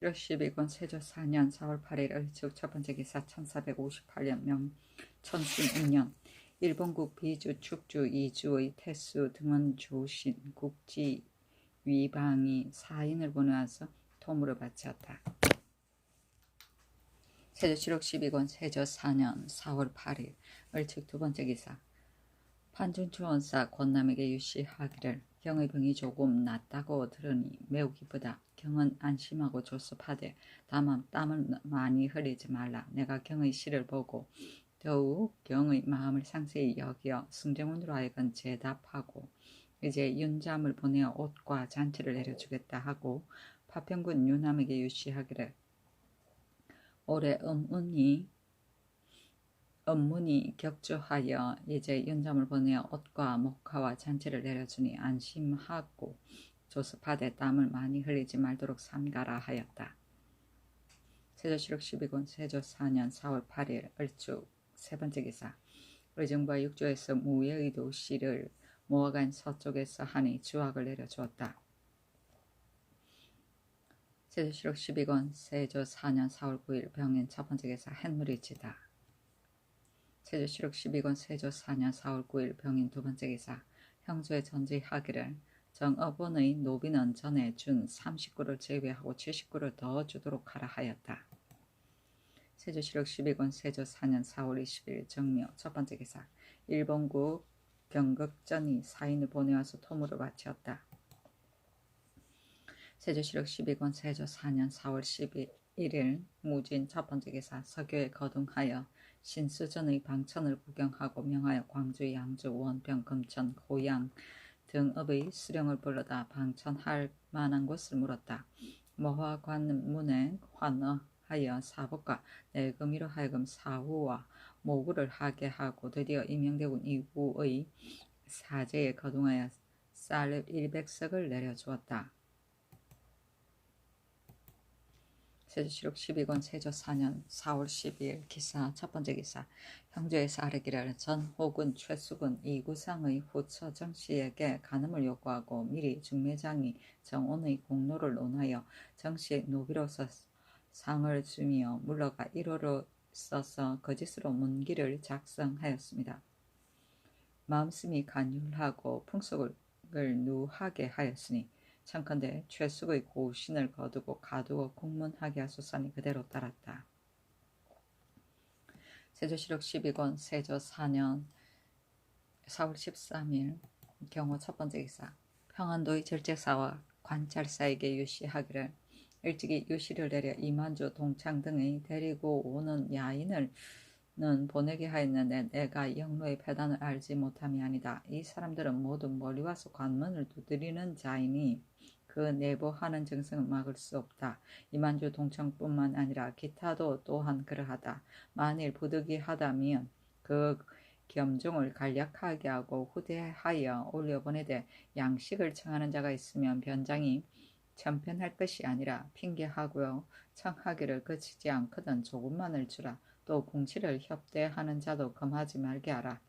7월 12권 세조 4년 4월 8일 을즉 첫 번째 기사 1458년 명 천순 6년 일본국 비주 축주 이주의 태수 등은 조신 국지 위방이 사인을 보내와서 토물을 바치었다. 세조 7월 12권 세조 4년 4월 8일 을즉 두 번째 기사 판준추 원사 권남에게 유시하기를 경의 병이 조금 낫다고 들으니 매우 기쁘다. 경은 안심하고 조습하되 다만 땀을 많이 흘리지 말라. 내가 경의 시를 보고 더욱 경의 마음을 상세히 여기어 승정원으로 하여금 제답하고 이제 윤잠을 보내어 옷과 잔치를 내려주겠다 하고 파평군 유남에게 유시하기를 올해 업문이 격주하여 이제 윤잠을 보내어 옷과 목화와 잔치를 내려주니 안심하고 조습하되 땀을 많이 흘리지 말도록 삼가라 하였다. 세조실록 12권 세조 4년 4월 8일 을죽 세 번째 기사 의정부와 육조에서 무예의 도시를 모아간 서쪽에서 하니 주악을 내려주었다. 세조실록 12권 세조 4년 4월 9일 병인 첫 번째 기사 햇물이 지다. 세조실록 12권 세조 4년 4월 9일 병인 두 번째 기사 형조에 전지하기를 정어본의 노비는 전에 준 30구를 제외하고 70구를 더 주도록 하라 하였다. 세조실록 12권 세조 4년 4월 20일 정묘 첫 번째 기사 일본국 경극전이 사인을 보내와서 토물을 바치었다. 세조실록 12권 세조 4년 4월 11일 무진 첫 번째 기사 서교에 거둥하여 신수전의 방천을 구경하고 명하여 광주, 양주, 원평, 금천, 고양 등업의 수령을 불러다 방천할 만한 곳을 물었다. 모화관문에 환어하여 사복과 내금이로 하여금 사후와 모구를 하게 하고 드디어 임명되군 이후의 사제에 거둥하여 쌀 100석을 내려주었다. 세조실록 12권 세조 4년 4월 12일 기사 첫 번째 기사 형조에서 아뢰기를 전호군 최수군 이구상의 후처 정씨에게 간음을 요구하고 미리 중매장이 정온의 공로를 논하여 정씨의 노비로서 상을 주며 물러가 1호를 써서 거짓으로 문기를 작성하였습니다. 마음씀이 간율하고 풍속을 누하게 하였으니 청컨대 최숙의 고신을 거두고 가두어 국문하게 하소서니 그대로 따랐다. 세조실록 12권 세조 4년 4월 13일 경호 첫 번째 기사 평안도의 절제사와 관찰사에게 유시하기를 일찍이 유시를 내려 이만주 동창 등의 데리고 오는 야인을 보내게 하였는데 내가 영로의 패단을 알지 못함이 아니다. 이 사람들은 모두 멀리 와서 관문을 두드리는 자이니 그 내보하는 증상을 막을 수 없다. 이만주 동창뿐만 아니라 기타도 또한 그러하다. 만일 부득이하다면 그 겸종을 간략하게 하고 후대하여 올려보내되 양식을 청하는 자가 있으면 변장이 천편할 것이 아니라 핑계하고요. 청하기를 그치지 않거든 조금만을 주라. 또 궁시를 협대하는 자도 금하지 말게 하라.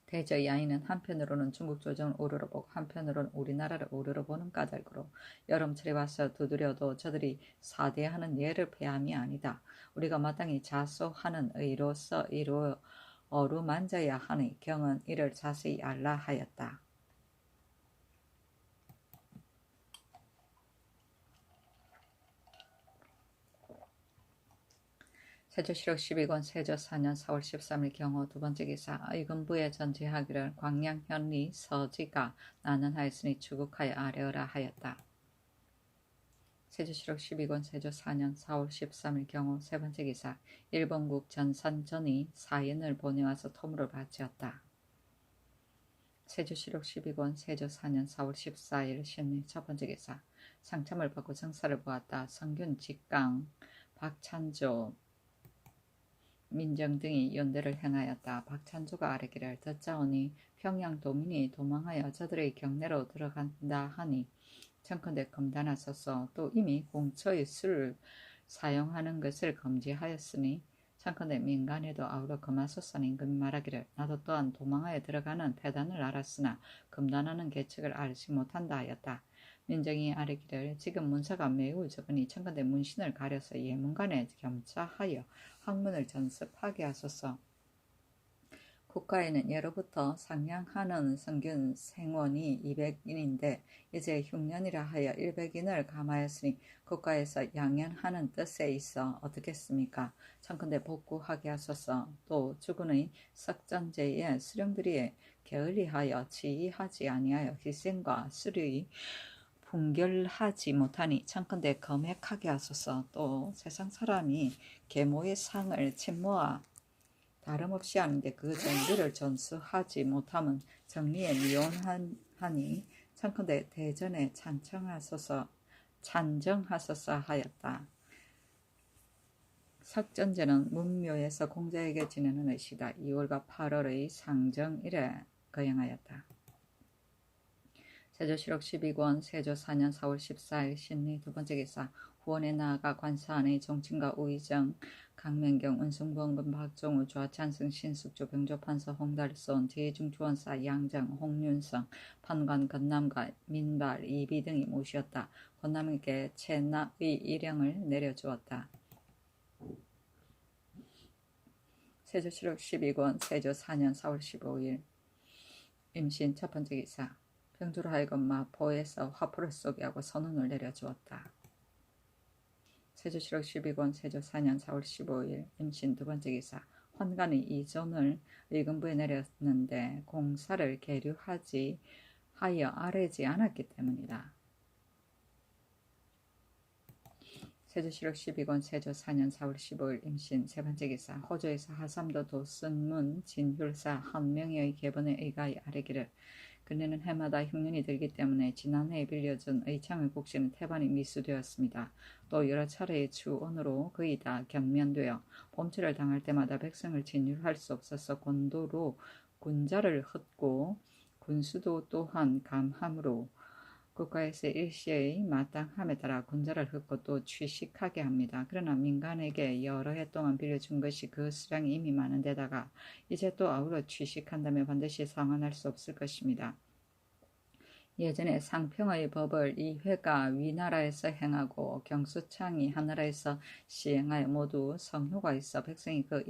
대저 야인은 한편으로는 중국 조정을 우러러보고 한편으로는 우리나라를 우러러보는 까닭으로 여름철에 와서 두드려도 저들이 사대하는 예를 폐함이 아니다. 우리가 마땅히 자소하는 의로서 이루 어루만져야 하니 경은 이를 자세히 알라 하였다. 세조실록 12권 세조 4년 4월 13일 경호 두 번째 기사 의금부에 전지하기를 광양 현리 서지가 나는 하였으니 추국하여 아뢰어라 하였다. 세조실록 12권 세조 4년 4월 13일 경호 세 번째 기사 일본국 전산전이 사인을 보내와서 토물을 바치었다. 세조실록 12권 세조 4년 4월 14일 신의 첫 번째 기사 상참을 받고 정사를 보았다. 성균 직강 박찬조 민정 등이 연대를 행하였다. 박찬조가 아뢰기를 듣자오니 평양 도민이 도망하여 저들의 경내로 들어간다 하니 청컨대 금단하소서. 또 이미 공처의 술을 사용하는 것을 금지하였으니 청컨대 민간에도 아우러 금하소서니 임금이 말하기를 나도 또한 도망하여 들어가는 패단을 알았으나 금단하는 계책을 알지 못한다 하였다. 민정이 아뢰기를 지금 문서가 매우 적으니 청컨대 문신을 가려서 예문간에 겸차하여 학문을 전습하게 하소서. 국가에는 예로부터 상냥하는 성균 생원이 200인인데 이제 흉년이라 하여 100인을 감하였으니 국가에서 양연하는 뜻에 있어 어떻겠습니까? 청컨대 복구하게 하소서. 또 주군의 석전제에 수령들이 게을리하여 지휘하지 아니하여 희생과 수류의 분결하지 못하니 청컨대 검액하게 하소서. 또 세상 사람이 계모의 상을 침모하 다름없이 하는데 그 정리를 전수하지 못함은 정리에 미온하니 청컨대 대전에 찬정하소서 하였다. 석전제는 문묘에서 공자에게 지내는 의시다. 2월과 8월의 상정일에 거행하였다. 세조실록 12권 세조 4년 4월 14일 신리 두 번째 기사 후원에 나아가 관사안의 정친과 우의정 강명경 은승봉금 박종우 좌찬승 신숙조 병조판서 홍달손 제중주원사 양정 홍윤성 판관 건남과 민발 이비 등이 모시었다. 건남에게 채납의 일령을 내려주었다. 세조실록 12권 세조 4년 4월 15일 임신 첫 번째 기사 병조로 하여금 마포에서 화포를 쏘게 하고 선언을 내려주었다. 세조실록 12권 세조 4년 4월 15일 임신 두 번째 기사 환관이 이전을 의금부에 내렸는데 공사를 계류하지 하여 아뢰지 않았기 때문이다. 세조실록 12권 세조 4년 4월 15일 임신 세 번째 기사 호조에서 하삼도 도순문 진율사 한 명의 계본에 의가히 아뢰기를 그네는 해마다 흉년이 들기 때문에 지난해에 빌려준 의창의 곡식은 태반이 미수되었습니다. 또 여러 차례의 추원으로 거의 다 경면되어 봄철을 당할 때마다 백성을 진율할 수 없어서 곤도로 군자를 헛고 군수도 또한 감함으로 국가에서 일시의 마땅함에 따라 군자를 흩고 또 취식하게 합니다. 그러나 민간에게 여러 해 동안 빌려준 것이 그 수량이 이미 많은 데다가 이제 또 아우러 취식한다면 반드시 상환할 수 없을 것입니다. 예전에 상평의 법을 이 회가 위나라에서 행하고 경수창이 하나라에서 시행하여 모두 성효가 있어 백성이 그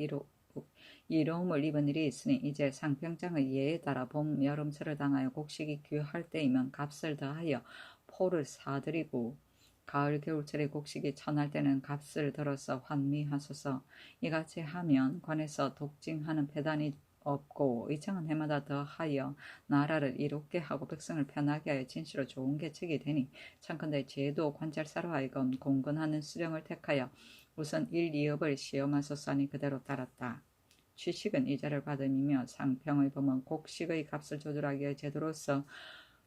이로움을 입은 일이 있으니 이제 상평장의 예에 따라 봄, 여름철을 당하여 곡식이 귀할 때이면 값을 더하여 포를 사들이고 가을, 겨울철에 곡식이 천할 때는 값을 들어서 환미하소서. 이같이 하면 관에서 독징하는 배단이 없고 의창은 해마다 더하여 나라를 이롭게 하고 백성을 편하게 하여 진시로 좋은 계책이 되니 청컨대 제도 관찰사로 하여금 공건하는 수령을 택하여 우선 1, 2업을 시험하소서 하니 그대로 따랐다. 취식은 이자를 받음이며 상평의 범은 곡식의 값을 조절하기 위해 제도로서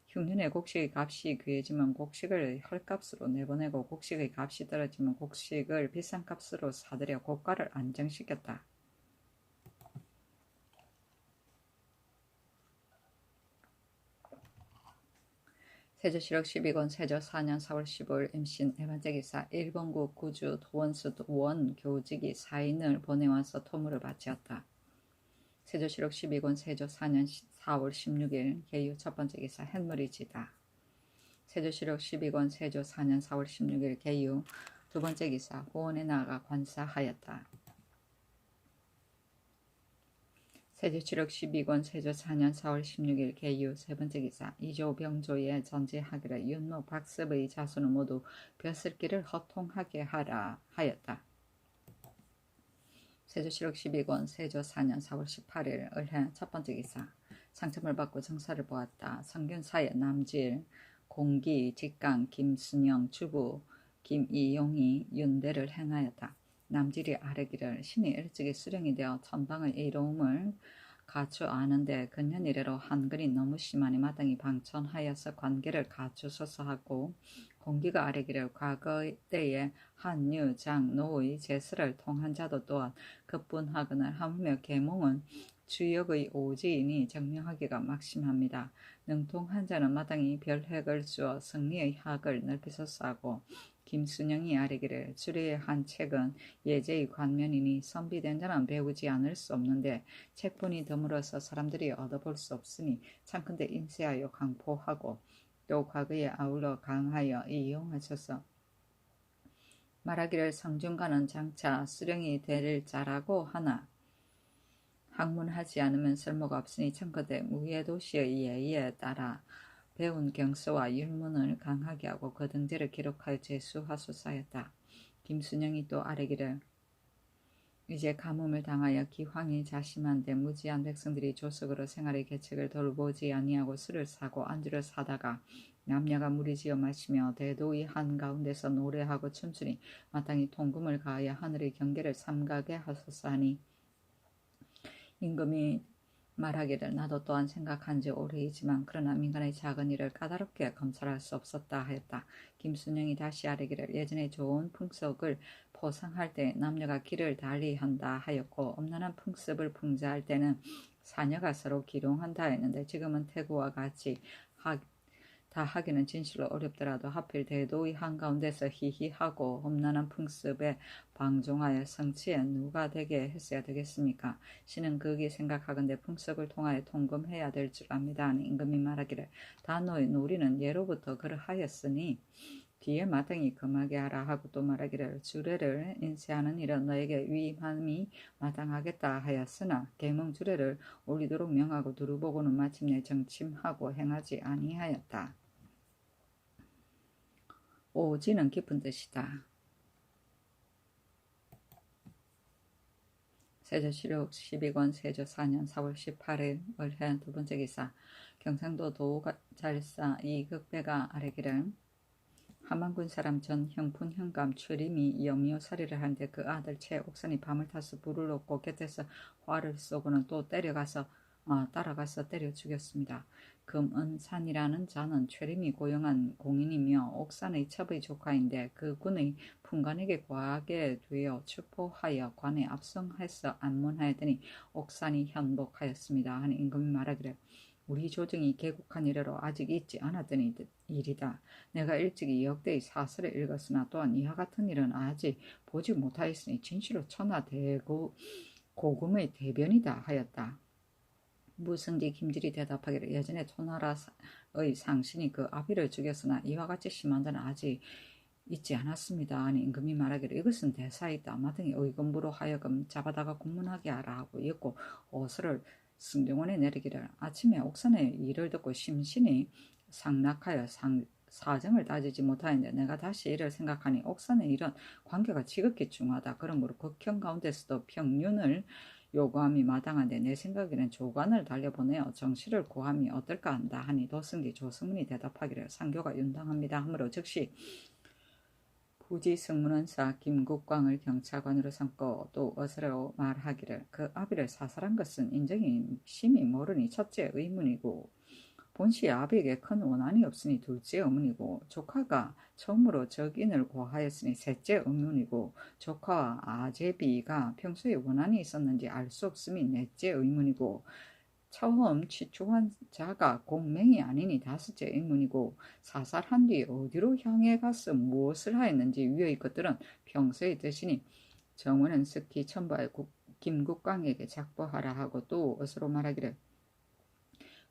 흉년에 곡식의 값이 귀해지면 곡식을 헐값으로 내보내고 곡식의 값이 떨어지면 곡식을 비싼 값으로 사들여 고가를 안정시켰다. 세조실록 12권 세조 4년 4월 15일 임신 네 번째 기사 일본국 구주 도원수 원교직이 사인을 보내와서 토물을 바치었다. 세조실록 12권 세조 4년 4월 16일 개유 첫 번째 기사 햇물이 지다. 세조실록 12권 세조 4년 4월 16일 개유 두 번째 기사 호원에 나아가 관사하였다. 세조실록 12권 세조 4년 4월 16일 개유 세 번째 기사 이조 병조에 전제하기를 윤모 박습의 자손은 모두 벼슬길을 허통하게 하라 하였다. 세조실록 12권 세조 4년 4월 18일 을해 첫 번째 기사 상첨을 받고 정사를 보았다. 성균사의 남질 공기 직강 김순영 주부 김이용이 윤대를 행하였다. 남질이 아뢰기를 신이 일찍이 수령이 되어 천방의 이로움을 가추아는데 근년 이래로 한글이 너무 심하니 마땅히 방천하여서 관계를 갖추소서 하고 공기가 아뢰기를 과거 때에 한유, 장, 노의 제스를 통한 자도 또한 급분하거늘 하물며 계몽은 주역의 오지이니 정명하기가 막심합니다. 능통한 자는 마땅히 별획을 주어 승리의 학을 넓히소서 하고 김순영이 아뢰기를 주례의 한 책은 예제의 관면이니 선비된 자는 배우지 않을 수 없는데 책분이 드물어서 사람들이 얻어볼 수 없으니 참컨대 인쇄하여 강포하고 또 과거에 아울러 강하여 이용하셔서 말하기를 성중가는 장차 수령이 될 자라고 하나 학문하지 않으면 쓸모가 없으니 청거대 무예도시의 예의에 따라 배운 경서와 율문을 강하게 하고 그 등재를 기록하여 제수하소서였다. 김순영이 또 아뢰기를 이제 가뭄을 당하여 기황이 자심한데 무지한 백성들이 조석으로 생활의 계책을 돌보지 아니하고 술을 사고 안주를 사다가 남녀가 무리지어 마시며 대도의 한가운데서 노래하고 춤추니 마땅히 통금을 가하여 하늘의 경계를 삼가게 하소서 하니 임금이 말하기를 나도 또한 생각한 지 오래이지만 그러나 민간의 작은 일을 까다롭게 검찰할 수 없었다 하였다. 김순영이 다시 아뢰기를 예전에 좋은 풍속을 포상할 때 남녀가 길을 달리한다 하였고 엄난한 풍습을 풍자할 때는 사녀가 서로 기롱한다 했는데 지금은 태고와 같이 다 하기는 진실로 어렵더라도 하필 대도의 한가운데서 희희하고 험난한 풍습에 방종하여 성취에 누가 되게 했어야 되겠습니까? 신은 거기 생각하건대 풍습을 통하여 통금해야 될 줄 압니다. 하니 임금이 말하기를 단호의 우리는 예로부터 그러하였으니 뒤에 마땅히 금하게 하라 하고 또 말하기를 주례를 인쇄하는 일은 너에게 위임함이 마땅하겠다 하였으나 계몽 주례를 올리도록 명하고 두루보고는 마침내 정침하고 행하지 아니하였다. 오지는 깊은 뜻이다. 세조실록 12권 세조 4년 4월 18일 월해 두 번째 기사 경상도 도잘사 이극배가 아뢰기를 함안군 사람 전 형푼 형감 최림이 영묘살이를 하는데 그 아들 최옥선이 밤을 타서 불을 놓고 곁에서 화를 쏘고는 또 따라가서 때려 죽였습니다. 금은산이라는 자는 최림이 고용한 공인이며 옥산의 첩의 조카인데 그 군의 풍관에게 과하게 되어 추포하여 관에 압송해서 안문하였더니 옥산이 현복하였습니다. 하니 임금이 말하기를 우리 조정이 개국한 이래로 아직 있지 않았던 일이다. 내가 일찍이 역대의 사설을 읽었으나 또한 이와 같은 일은 아직 보지 못하였으니 진실로 천하대고 고금의 대변이다 하였다. 무승지 김질이 대답하기를 예전에 초나라의 상신이 그 아비를 죽였으나 이와 같이 심한 데는 아직 있지 않았습니다. 하니 임금이 말하기를 이것은 대사이다. 마땅히 의금부로 하여금 잡아다가 공문하게 하라 하고 읽고 오서를 승정원에 내리기를 아침에 옥산의 일을 듣고 심신이 상락하여 사정을 따지지 못하는데 내가 다시 이를 생각하니 옥산의 일은 관계가 지극히 중하다. 그러므로 극형 가운데서도 평윤을 요구함이 마땅한데 내 생각에는 조관을 달려보내어 정시를 구함이 어떨까 한다 하니 도승기 조승문이 대답하기를 상교가 윤당합니다 하므로 즉시 부지승문원사 김국광을 경찰관으로 삼고 또 어서로 말하기를 그 아비를 사살한 것은 인정이 심히 모르니 첫째 의문이고 본시 아비에게 큰 원한이 없으니 둘째 의문이고 조카가 처음으로 적인을 고하였으니 셋째 의문이고 조카와 아제비가 평소에 원한이 있었는지 알 수 없음이 넷째 의문이고 처음 취초한 자가 공맹이 아니니 다섯째 의문이고 사살한 뒤 어디로 향해 가서 무엇을 하였는지 위의 것들은 평소의 뜻이니 정원은 스키 첨부하여 김국광에게 작보하라 하고 또 어서로 말하기를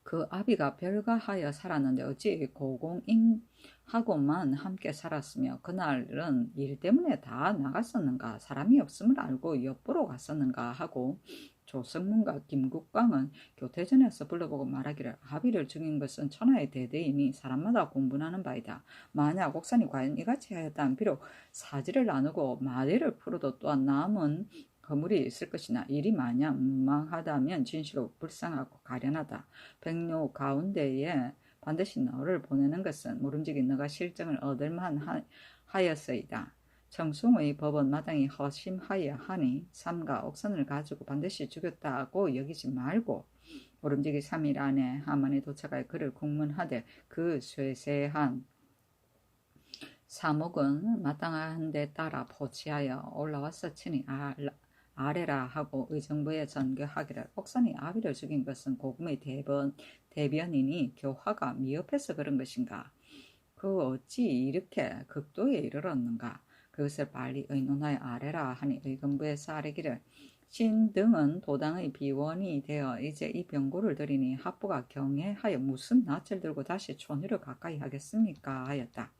그 아비가 별가하여 살았는데 어찌 고공인하고만 함께 살았으며 그날은 일 때문에 다 나갔었는가 사람이 없음을 알고 엿보러 갔었는가 하고 조승문과 김국광은 교태전에서 불러보고 말하기를 아비를 죽인 것은 천하의 대대이니 사람마다 공분하는 바이다. 만약 옥산이 과연 이같이 하였다면 비록 사지를 나누고 마대를 풀어도 또한 남은 허물이 있을 것이나 일이 마냥 무망하다면 진실로 불쌍하고 가련하다. 백료 가운데에 반드시 너를 보내는 것은 모름지기 너가 실정을 얻을만 하였어이다. 청송의 법은 마땅히 허심하여 하니 삼가 옥선을 가지고 반드시 죽였다고 여기지 말고 모름지기 3일 안에 함안에 도착하여 그를 국문하되 그 쇠세한 사목은 마땅한 데 따라 포치하여 올라와서 친히 아래라 하고 의정부에 전교하기를 옥산이 아비를 죽인 것은 고금의 대변이니 교화가 미흡해서 그런 것인가? 그 어찌 이렇게 극도에 이르렀는가? 그것을 빨리 의논하여 아래라 하니 의금부에서 아뢰기를 신 등은 도당의 비원이 되어 이제 이 병고를 들이니 합부가 경애하여 무슨 낯을 들고 다시 촌유를 가까이 하겠습니까 하였다.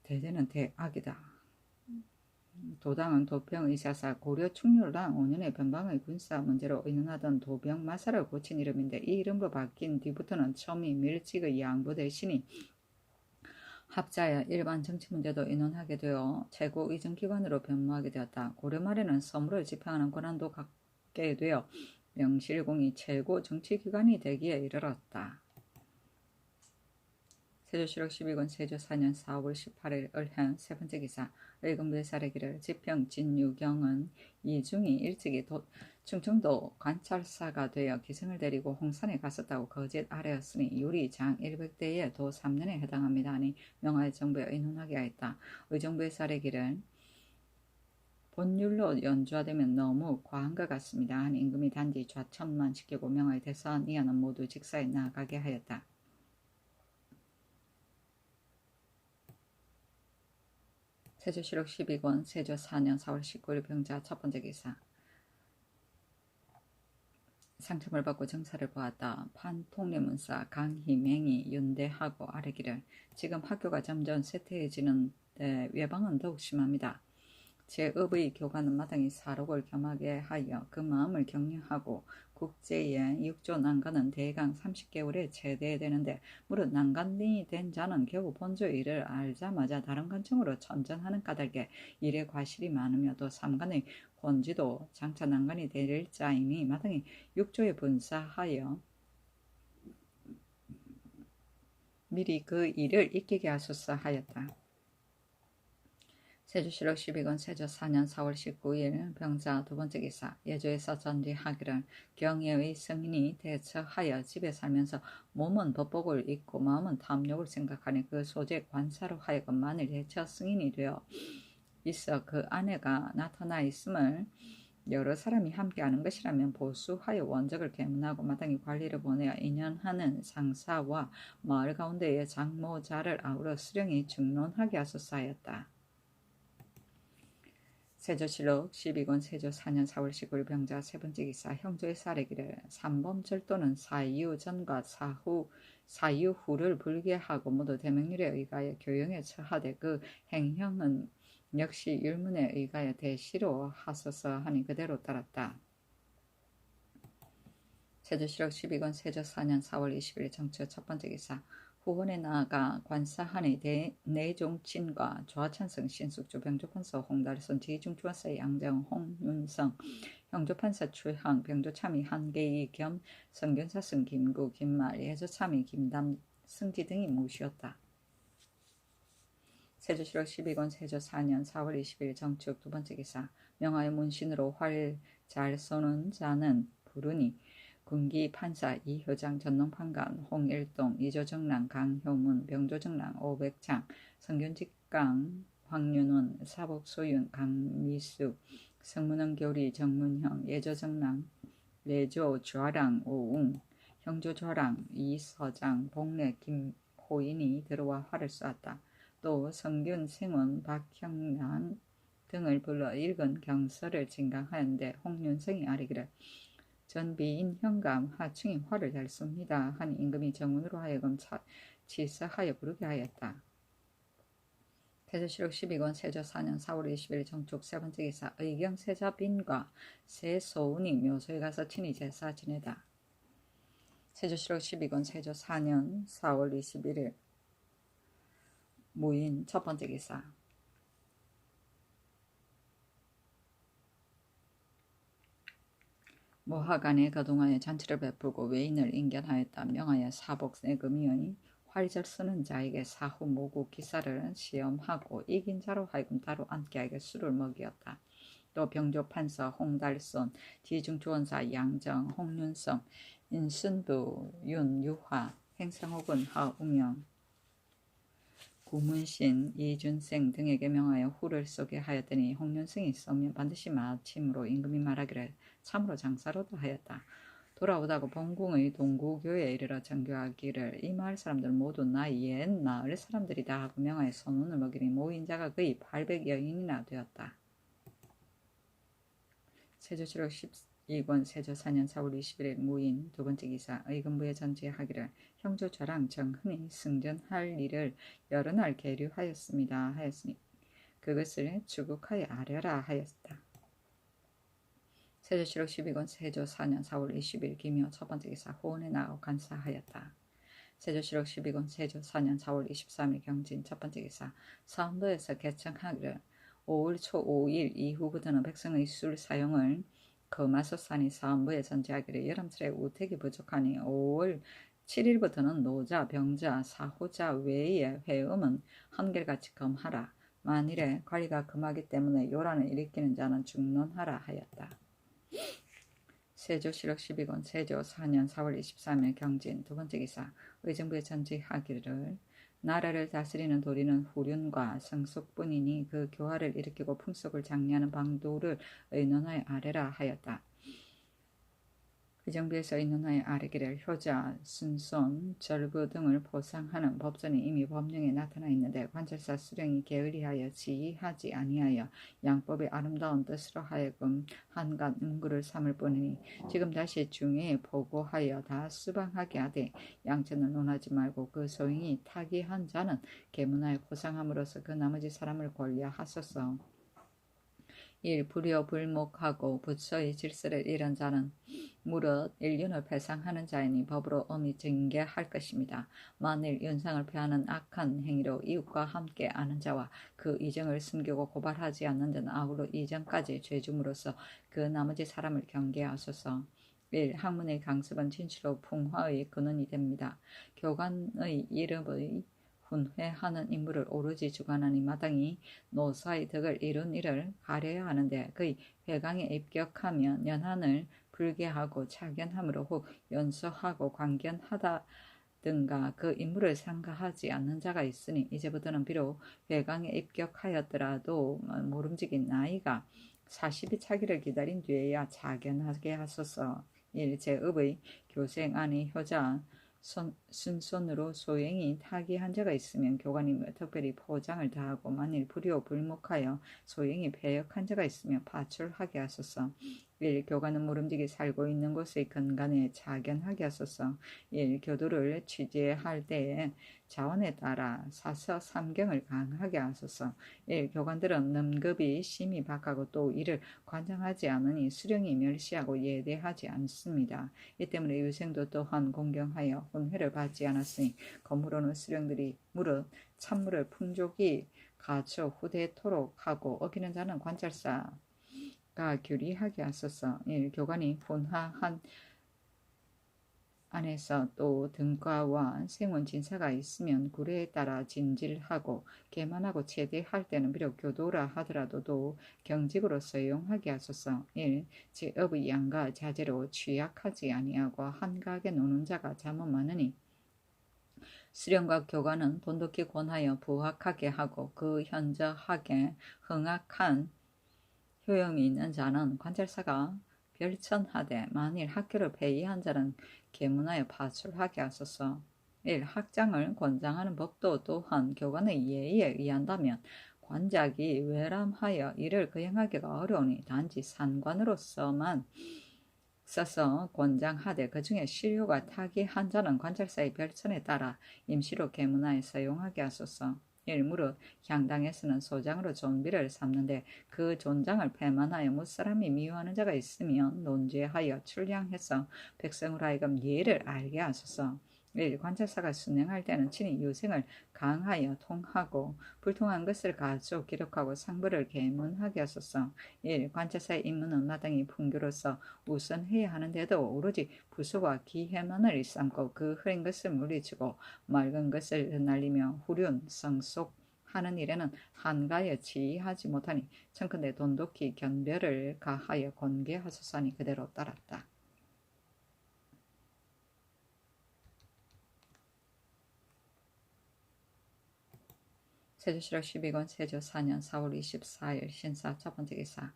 대대는 대악이다. 도당은 도평의사사 고려 충렬랑 5년에 변방의 군사 문제로 의논하던 도병 마사를 고친 이름인데 이 이름으로 바뀐 뒤부터는 처음이 밀직의 양부 대신이 합자하여 일반 정치 문제도 의논하게 되어 최고 의정기관으로 변모하게 되었다. 고려 말에는 서무를 집행하는 권한도 갖게 되어 명실공히 최고 정치기관이 되기에 이르렀다. 세조실록 12권 세조 4년 4월 18일 을현 세 번째 기사 의금부의 사례기를 지평 진유경은 이중이 일찍이 충청도 관찰사가 되어 기승을 데리고 홍산에 갔었다고 거짓 아래였으니 유리장 100대에 도 3년에 해당합니다 하니 명하의 정부에 의논하게 하였다. 의정부의 사례기를 본율로 연주하되면 너무 과한 것 같습니다 하니 임금이 단지 좌천만 시키고 명하의 대선 이하는 모두 직사에 나가게 하였다. 세조실록 12권 세조 4년 4월 19일 병자 첫 번째 기사 상첨을 받고 정사를 보았다. 판통례문사 강희맹이 윤대하고 아뢰기를 지금 학교가 점점 쇠퇴해지는데 외방은 더욱 심합니다. 제 업의 교관은 마땅히 사록을 겸하게 하여 그 마음을 격려하고 국제에 6조 난간은 대강 30개월에 제대되는데 무릇 난간이 된 자는 겨우 본조 일을 알자마자 다른 관청으로 전전하는 까닭에 일에 과실이 많으며 또 삼간의 권지도 장차 난간이 될 자이니 마땅히 6조에 분사하여 미리 그 일을 익히게 하소서 하였다. 세조실록 12권 세조 4년 4월 19일 병자 두 번째 기사 예조에서 전리하기를 경예의 성인이 대처하여 집에 살면서 몸은 법복을 입고 마음은 탐욕을 생각하니 그 소재 관사로 하여금 만일 대처 승인이 되어 있어 그 아내가 나타나 있음을 여러 사람이 함께하는 것이라면 보수하여 원적을 계문하고 마땅히 관리를 보내어 인연하는 상사와 마을 가운데의 장모자를 아우러 수령이 중론하게 하소서 하였다. 세조실록 12권 세조 4년 4월 19일 병자 세 번째 기사 형조의 사례기를 삼범절도는 사유 전과 사유 후를 불개하고 모두 대명률에 의하여 교영에 처하되 그 행형은 역시 율문에 의하여 대시로 하소서 하니 그대로 따랐다. 세조실록 12권 세조 4년 4월 20일 정처 첫 번째 기사 후원에 나아가 관사하니 내종친과 조하찬성 신숙주 병조판서 홍달선 지중주원사 양정 홍윤성 형조판사 추향 병조참의 한계희 겸 성균사승 김구 김말 예조참의 김담 승지 등이 모시었다. 세조실록 12권 세조 4년 4월 20일 정축 두 번째 기사 명하의 문신으로 활 잘 쏘는 자는 부르니 군기 판사 이효장 전농판관 홍일동 이조정랑 강효문 병조정랑 오백창 성균직강 황윤원 사복소윤 강미수 성문원교리 정문형 예조정랑 내조 좌랑 오웅 형조좌랑 이서장 복례 김호인이 들어와 활을 쏘았다. 또 성균 생원 박형란 등을 불러 읽은 경서를 진강하였는데 홍윤성이 아뢰기를 전비인 현감 하층이 활을 잘 쏩니다 하니 임금이 정문으로 하여금 치서하여 부르게 하였다. 세조실록 12권 세조 4년 4월 20일 정축 세 번째 기사 의경 세자빈과 세소운이 묘소에 가서 친히 제사 지내다. 세조실록 12권 세조 4년 4월 21일 무인 첫 번째 기사 모하간에 거동하여 잔치를 베풀고 외인을 인견하였다. 명하여 사복 세금이니 활 잘 쓰는 자에게 사후 모국 기사를 시험하고 이긴 자로 하여금 따로 앉게 하여 술을 먹이었다. 또 병조판서 홍달손 지중조원사 양정 홍윤성 인순부 윤유화 행상옥은 하우명 구문신 이준생 등에게 명하여 후를 쏘게 하였더니 홍윤승이 쏘면 반드시 마침으로 임금이 말하기를 참으로 장사로도 하였다. 돌아오다가 본궁의 동구교에 이르러 정교하기를 이 마을 사람들 모두 나 옛 마을 사람들이다 하고 명하여 소문을 먹이니 모인 자가 거의 800여인이나 되었다. 세조실록 12권 세조 4년 4월 21일 무인 두 번째 기사 의금부에 전지하기를 형조 좌랑 정흔이 승전할 일을 여러 날 계류하였습니다 하였으니 그것을 주국하여 아뢰라 하였다. 세조실록 12권 세조 4년 4월 20일 기묘 첫 번째 기사 호원에 나가 간사하였다. 세조실록 12권 세조 4년 4월 23일 경진 첫 번째 기사 사원도에서 개청하기를 5월 초 5일 이후부터는 백성의 술 사용을 거마소산이 사원부에 전지하기를 여름철에 우택이 부족하니 5월 7일부터는 노자, 병자, 사호자 외의 회음은 한결같이 금하라. 만일에 관리가 금하기 때문에 요란을 일으키는 자는 중론하라 하였다. 세조실록 12권 세조 4년 4월 23일 경진 두 번째 기사 의정부에 전지하기를 나라를 다스리는 도리는 후륜과 성속뿐이니 그 교화를 일으키고 풍속을 장려하는 방도를 의논하여 아뢰라 하였다. 의정부에서 의논하여 아뢰기를 효자, 순손, 절구 등을 보상하는 법전이 이미 법령에 나타나 있는데 관찰사 수령이 게을리하여 지휘하지 아니하여 양법의 아름다운 뜻으로 하여금 한갓 문구를 삼을 뿐이니 지금 다시 중회에 보고하여 다 수방하게 하되 양천을 논하지 말고 그 소행이 타기한 자는 계문하여 고상함으로써 그 나머지 사람을 권리하소서. 1. 불효불목하고 부처의 질서를 잃은 자는 무릇 일륜을 배상하는 자이니 법으로 엄히 징계할 것입니다. 만일 윤상을 패하는 악한 행위로 이웃과 함께 아는 자와 그 이정을 숨기고 고발하지 않는 자는 아울러 이정까지 죄줌으로써 그 나머지 사람을 경계하소서. 1. 학문의 강습은 진실로 풍화의 근원이 됩니다. 교관의 이름의 훈회하는 인물을 오로지 주관하니 마땅히 노사의 덕을 이룬 이를 가려야 하는데 그의 회강에 입격하면 연한을 불개하고 차견함으로 혹 연소하고 관견하다든가 그 인물을 상가하지 않는 자가 있으니 이제부터는 비록 회강에 입격하였더라도 모름지기 나이가 40이 차기를 기다린 뒤에야 차견하게 하소서. 1. 제 up의 교생 안의 효자 순손으로 소행이 타기한 자가 있으면 교관이 특별히 포장을 다하고 만일 불효불목하여 소행이 패역한 자가 있으면 파출하게 하소서. 1. 교관은 모름지기 살고 있는 곳의 근간에 차견하게 하소서. 1. 교도를 취재할 때에 자원에 따라 사서 삼경을 강하게 하소서. 1. 교관들은 넘급이 심히 박하고 또 이를 관장하지 않으니 수령이 멸시하고 예대하지 않습니다. 이 때문에 유생도 또한 공경하여 훈회를 받지 않았으니 거무로는 수령들이 무릇 찬물을 풍족히 가져 후대토록 하고 어기는 자는 관찰사가 규리하게 하소서. 1. 교관이 훈화한 안에서 또 등과와 생원 진사가 있으면 구례에 따라 진질하고 계만하고 체대할 때는 비록 교도라 하더라도 또 경직으로 사용하게 하소서. 1. 제업의 양과 자제로 취약하지 아니하고 한가하게 노는 자가 잠은 많으니 수령과 교관은 돈독히 권하여 부학하게 하고 그 현저하게 흥악한 효용이 있는 자는 관찰사가 별천하되 만일 학교를 폐위한 자는 계문하여 파출하게 하소서. 1. 학장을 권장하는 법도 또한 교관의 예의에 의한다면 관작이 외람하여 이를 거행하기가 어려우니 단지 산관으로서만 써서 권장하되 그 중에 실효가 타기한 자는 관찰사의 별천에 따라 임시로 계문하여 사용하게 하소서. 1. 무릇 향당에서는 소장으로 존비를 삼는데 그 존장을 패만하여 무사람이 미워하는 자가 있으면 논죄하여 출량해서 백성으로 하여금 예를 알게 하소서. 1. 관찰사가 순행할 때는 친히 유생을 강하여 통하고 불통한 것을 가져 기록하고 상부를 계문하게 하소서. 1. 관찰사의 임무는 마땅히 풍교로서 우선해야 하는데도 오로지 부수와 기회만을 일삼고 그 흐린 것을 물리치고 맑은 것을 날리며 후륜, 성속 하는 일에는 한가하여 지휘하지 못하니 청컨대 돈독히 견별을 가하여 권계하소서니 그대로 따랐다. 세조실록 12권 세조 4년 4월 24일 신사 첫 번째 기사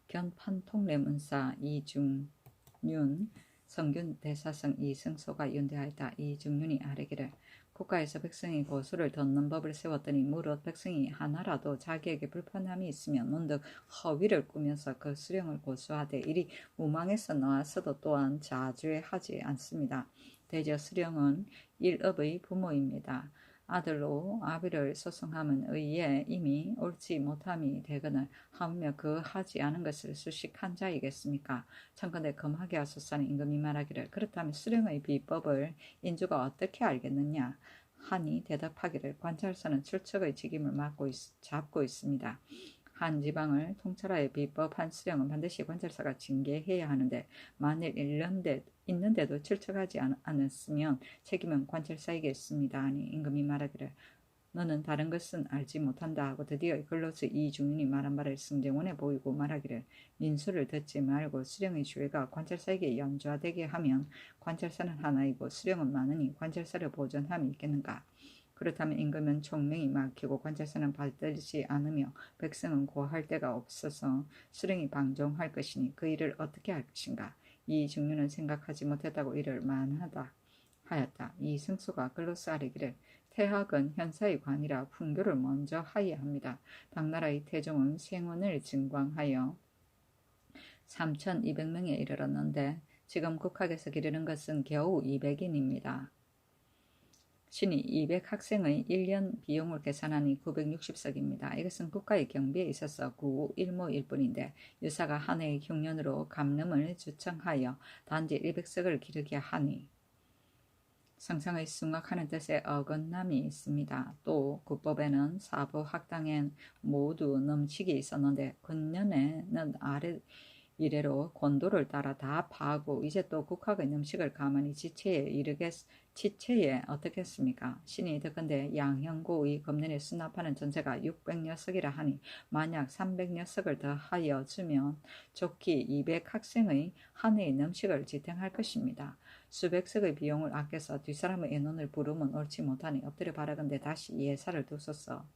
견판통례문사 이중윤 성균 대사성 이승소가 윤대하였다. 이중윤이 아뢰기를 국가에서 백성이 고수를 돋는 법을 세웠더니 무릇 백성이 하나라도 자기에게 불편함이 있으면 문득 허위를 꾸며서 그 수령을 고수하되 이리 무망해서 나왔어도 또한 자주하지 않습니다. 대저 수령은 일업의 부모입니다. 아들로 아비를 소송함은 의에 이미 옳지 못함이 되거늘 하물며 그 하지 않은 것을 수식한 자이겠습니까? 청컨대 금하게 하소서는 임금이 말하기를 그렇다면 수령의 비법을 인주가 어떻게 알겠느냐 하니 대답하기를 관찰사는 출척의 직임을 잡고 있습니다. 한 지방을 통찰하여 비법한 수령은 반드시 관찰사가 징계해야 하는데 만일 있는데도 출척하지 않았으면 책임은 관찰사에게 있습니다. 하니 임금이 말하기를 너는 다른 것은 알지 못한다 하고 드디어 글로스 이 중인이 말한 바를 승정원에 보이고 말하기를 민수를 듣지 말고 수령의 주의가 관찰사에게 연좌되게 하면 관찰사는 하나이고 수령은 많으니 관찰사를 보존함이 있겠는가. 그렇다면 임금은 총명이 막히고 관찰사는 받들지 않으며 백성은 고할 데가 없어서 수령이 방종할 것이니 그 일을 어떻게 할 것인가. 이 중류는 생각하지 못했다고 이를 만하다 하였다. 이 승수가 글로스 아래기를 태학은 현사의 관이라 풍교를 먼저 하야합니다. 당나라의 태종은 생원을 증광하여 3,200명에 이르렀는데 지금 국학에서 기르는 것은 겨우 200인입니다. 신이 200학생의 1년 비용을 계산하니 960석입니다. 이것은 국가의 경비에 있어서 구일모일 뿐인데 유사가 한 해의 흉년으로 감름을 주청하여 단지 100석을 기르게 하니 성상의 숭악하는 뜻에 어긋남이 있습니다. 또 국법에는 사부 학당엔 모두 넘치기 있었는데 근년에는 이래로 권도를 따라 다 파하고 이제 또 국학의 넘식을 가만히 지체에 어떻겠습니까? 신이 듣건대 양형고의 검년에 수납하는 전체가 600녀석이라 하니 만약 300녀석을 더하여 주면 좋기 200학생의 한 해의 넘식을 지탱할 것입니다. 수백석의 비용을 아껴서 뒷사람의 인원을 부르면 옳지 못하니 엎드려 바라건대 다시 예사를 두소서.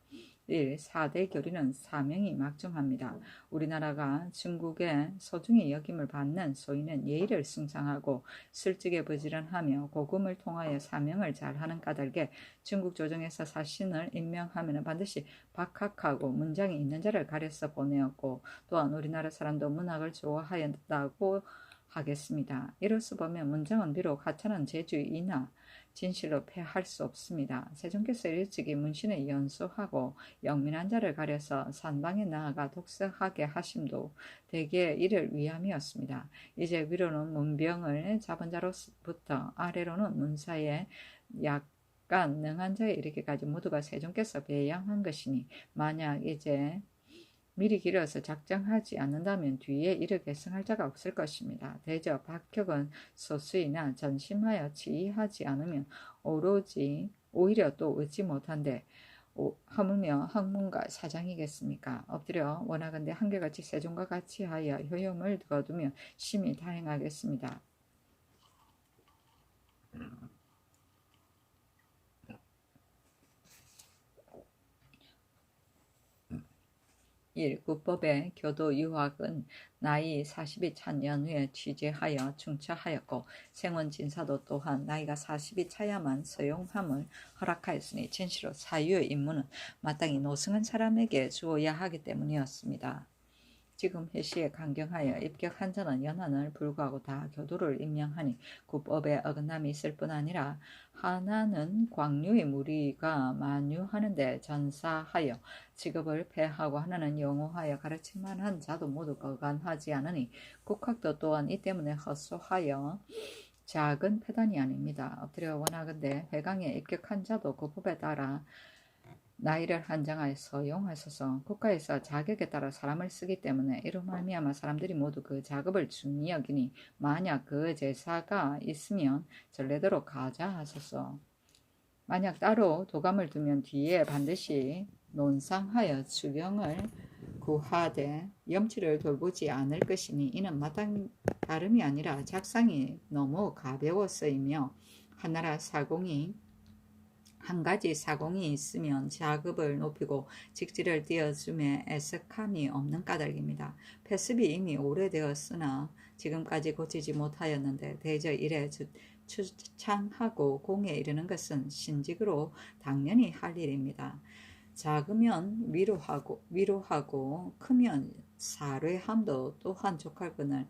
1. 4대 교리는 사명이 막중합니다. 우리나라가 중국의 소중히 여김을 받는 소인은 예의를 숭상하고 술직에 부지런하며 고금을 통하여 사명을 잘하는 까닭에 중국 조정에서 사신을 임명하면 반드시 박학하고 문장이 있는 자를 가려서 보내었고 또한 우리나라 사람도 문학을 좋아하였다고 하겠습니다. 이로써 보면 문장은 비록 하찮은 재주이나 진실로 패할 수 없습니다. 세종께서 일찍이 문신을 연수하고 영민한 자를 가려서 산방에 나아가 독서하게 하심도 대개 이를 위함이었습니다. 이제 위로는 문병을 잡은 자로부터 아래로는 문사에 약간 능한 자에 이르기까지 모두가 세종께서 배양한 것이니 만약 이제 미리 길어서 작정하지 않는다면 뒤에 이를 계승할 자가 없을 것입니다. 대저 박혁은 소수이나 전심하여 지휘하지 않으면 오히려 또 얻지 못한데 하물며 학문가 사장이겠습니까? 엎드려 원하건대 한결같이 세종과 같이 하여 효용을 거두며 심히 다행하겠습니다. 1. 국법의 교도 유학은 나이 40이 찬 연후에 취재하여 충처하였고 생원 진사도 또한 나이가 40이 차야만 서용함을 허락하였으니 진실로 사유의 임무는 마땅히 노승한 사람에게 주어야 하기 때문이었습니다. 지금 회시에 강경하여 입격한 자는 연한을 불구하고 다 교도를 임명하니 국법에 어긋남이 있을 뿐 아니라 하나는 광류의 무리가 만유하는데 전사하여 직업을 폐하고 하나는 영호하여 가르칠만한 자도 모두 거간하지 않으니 국학도 또한 이 때문에 헛소하여 작은 패단이 아닙니다. 엎드려 원하건대 회강에 입격한 자도 그 법에 따라 나이를 한정하여 서용하소서. 국가에서 자격에 따라 사람을 쓰기 때문에 이로 말미암아 사람들이 모두 그 작업을 중히 여기니 만약 그 제사가 있으면 전례대로 가자 하소서. 만약 따로 도감을 두면 뒤에 반드시 논상하여 주병을 구하되 염치를 돌보지 않을 것이니 이는 마땅 다름이 아니라 작상이 너무 가벼워서이며 한 가지 사공이 있으면 작업을 높이고 직지를 띄어줌에 애석함이 없는 까닭입니다. 폐습이 이미 오래되었으나 지금까지 고치지 못하였는데 대저 이래 추창하고 공에 이르는 것은 신직으로 당연히 할 일입니다. 작으면 위로하고 크면 사례함도 또한 족할거늘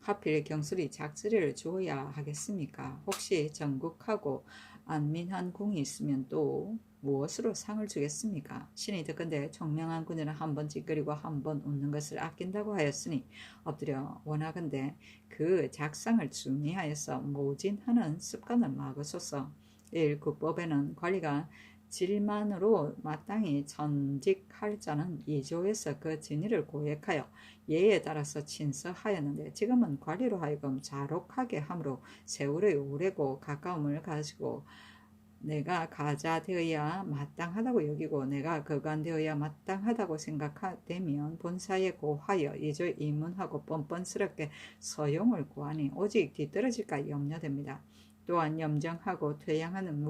하필 경술이 작스리를 주어야 하겠습니까? 혹시 정국하고 안민한 궁이 있으면 또 무엇으로 상을 주겠습니까? 신이 듣건대 총명한 군인은 한번 찌끄리고 한번 웃는 것을 아낀다고 하였으니 엎드려 원하건대 그 작상을 중미하여서 모진하는 습관을 막으소서. 1. 국법에는 관리가 질만으로 마땅히 전직할 자는 2조에서 그 진위를 고액하여 예에 따라서 친서하였는데 지금은 관리로 하여금 자록하게 함으로 세월의 오래고 가까움을 가지고 내가 가자 되어야 마땅하다고 여기고 내가 거간되어야 마땅하다고 생각되면 본사에 고하여 이조 입문하고 뻔뻔스럽게 서용을 구하니 오직 뒤떨어질까 염려됩니다. 또한 염정하고 퇴양하는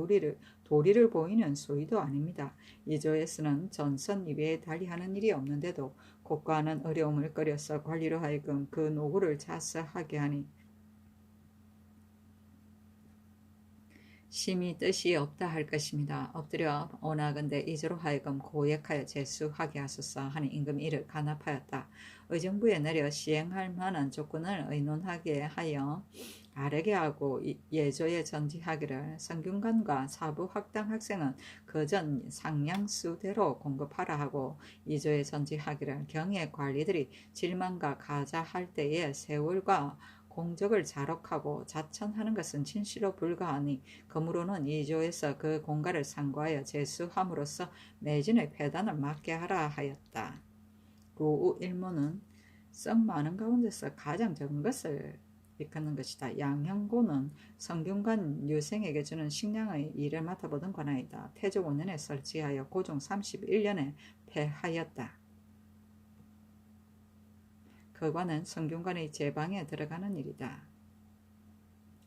도리를 보이는 소위도 아닙니다. 이조에서는 전선 이외에 달리하는 일이 없는데도 고가하는 어려움을 꺼려서 관리로 하여금 그 노고를 자서하게 하니 심히 뜻이 없다 할 것입니다. 엎드려 원하건대 이조로 하여금 고액하여 제수하게 하소서 하니 임금 이를 간합하였다. 의정부에 내려 시행할 만한 조건을 의논하게 하여 아뢰게 하고 예조에 전지하기를 성균관과 사부 학당 학생은 그전 상량수대로 공급하라 하고 이조에 전지하기를 경의 관리들이 질만과 가자할 때에 세월과 공적을 자록하고 자천하는 것은 진실로 불가하니 그러므로는 이조에서 그 공가를 상고하여 제수함으로써 매진의 폐단을 막게 하라 하였다. 그 일모는 썩 많은 가운데서 가장 적은 것을 일컫는 것이다. 양형고는 성균관 유생에게 주는 식량의 일을 맡아보던 관아이다. 태조 5년에 설치하여 고종 31년에 폐하였다. 그관은 성균관의 제방에 들어가는 일이다.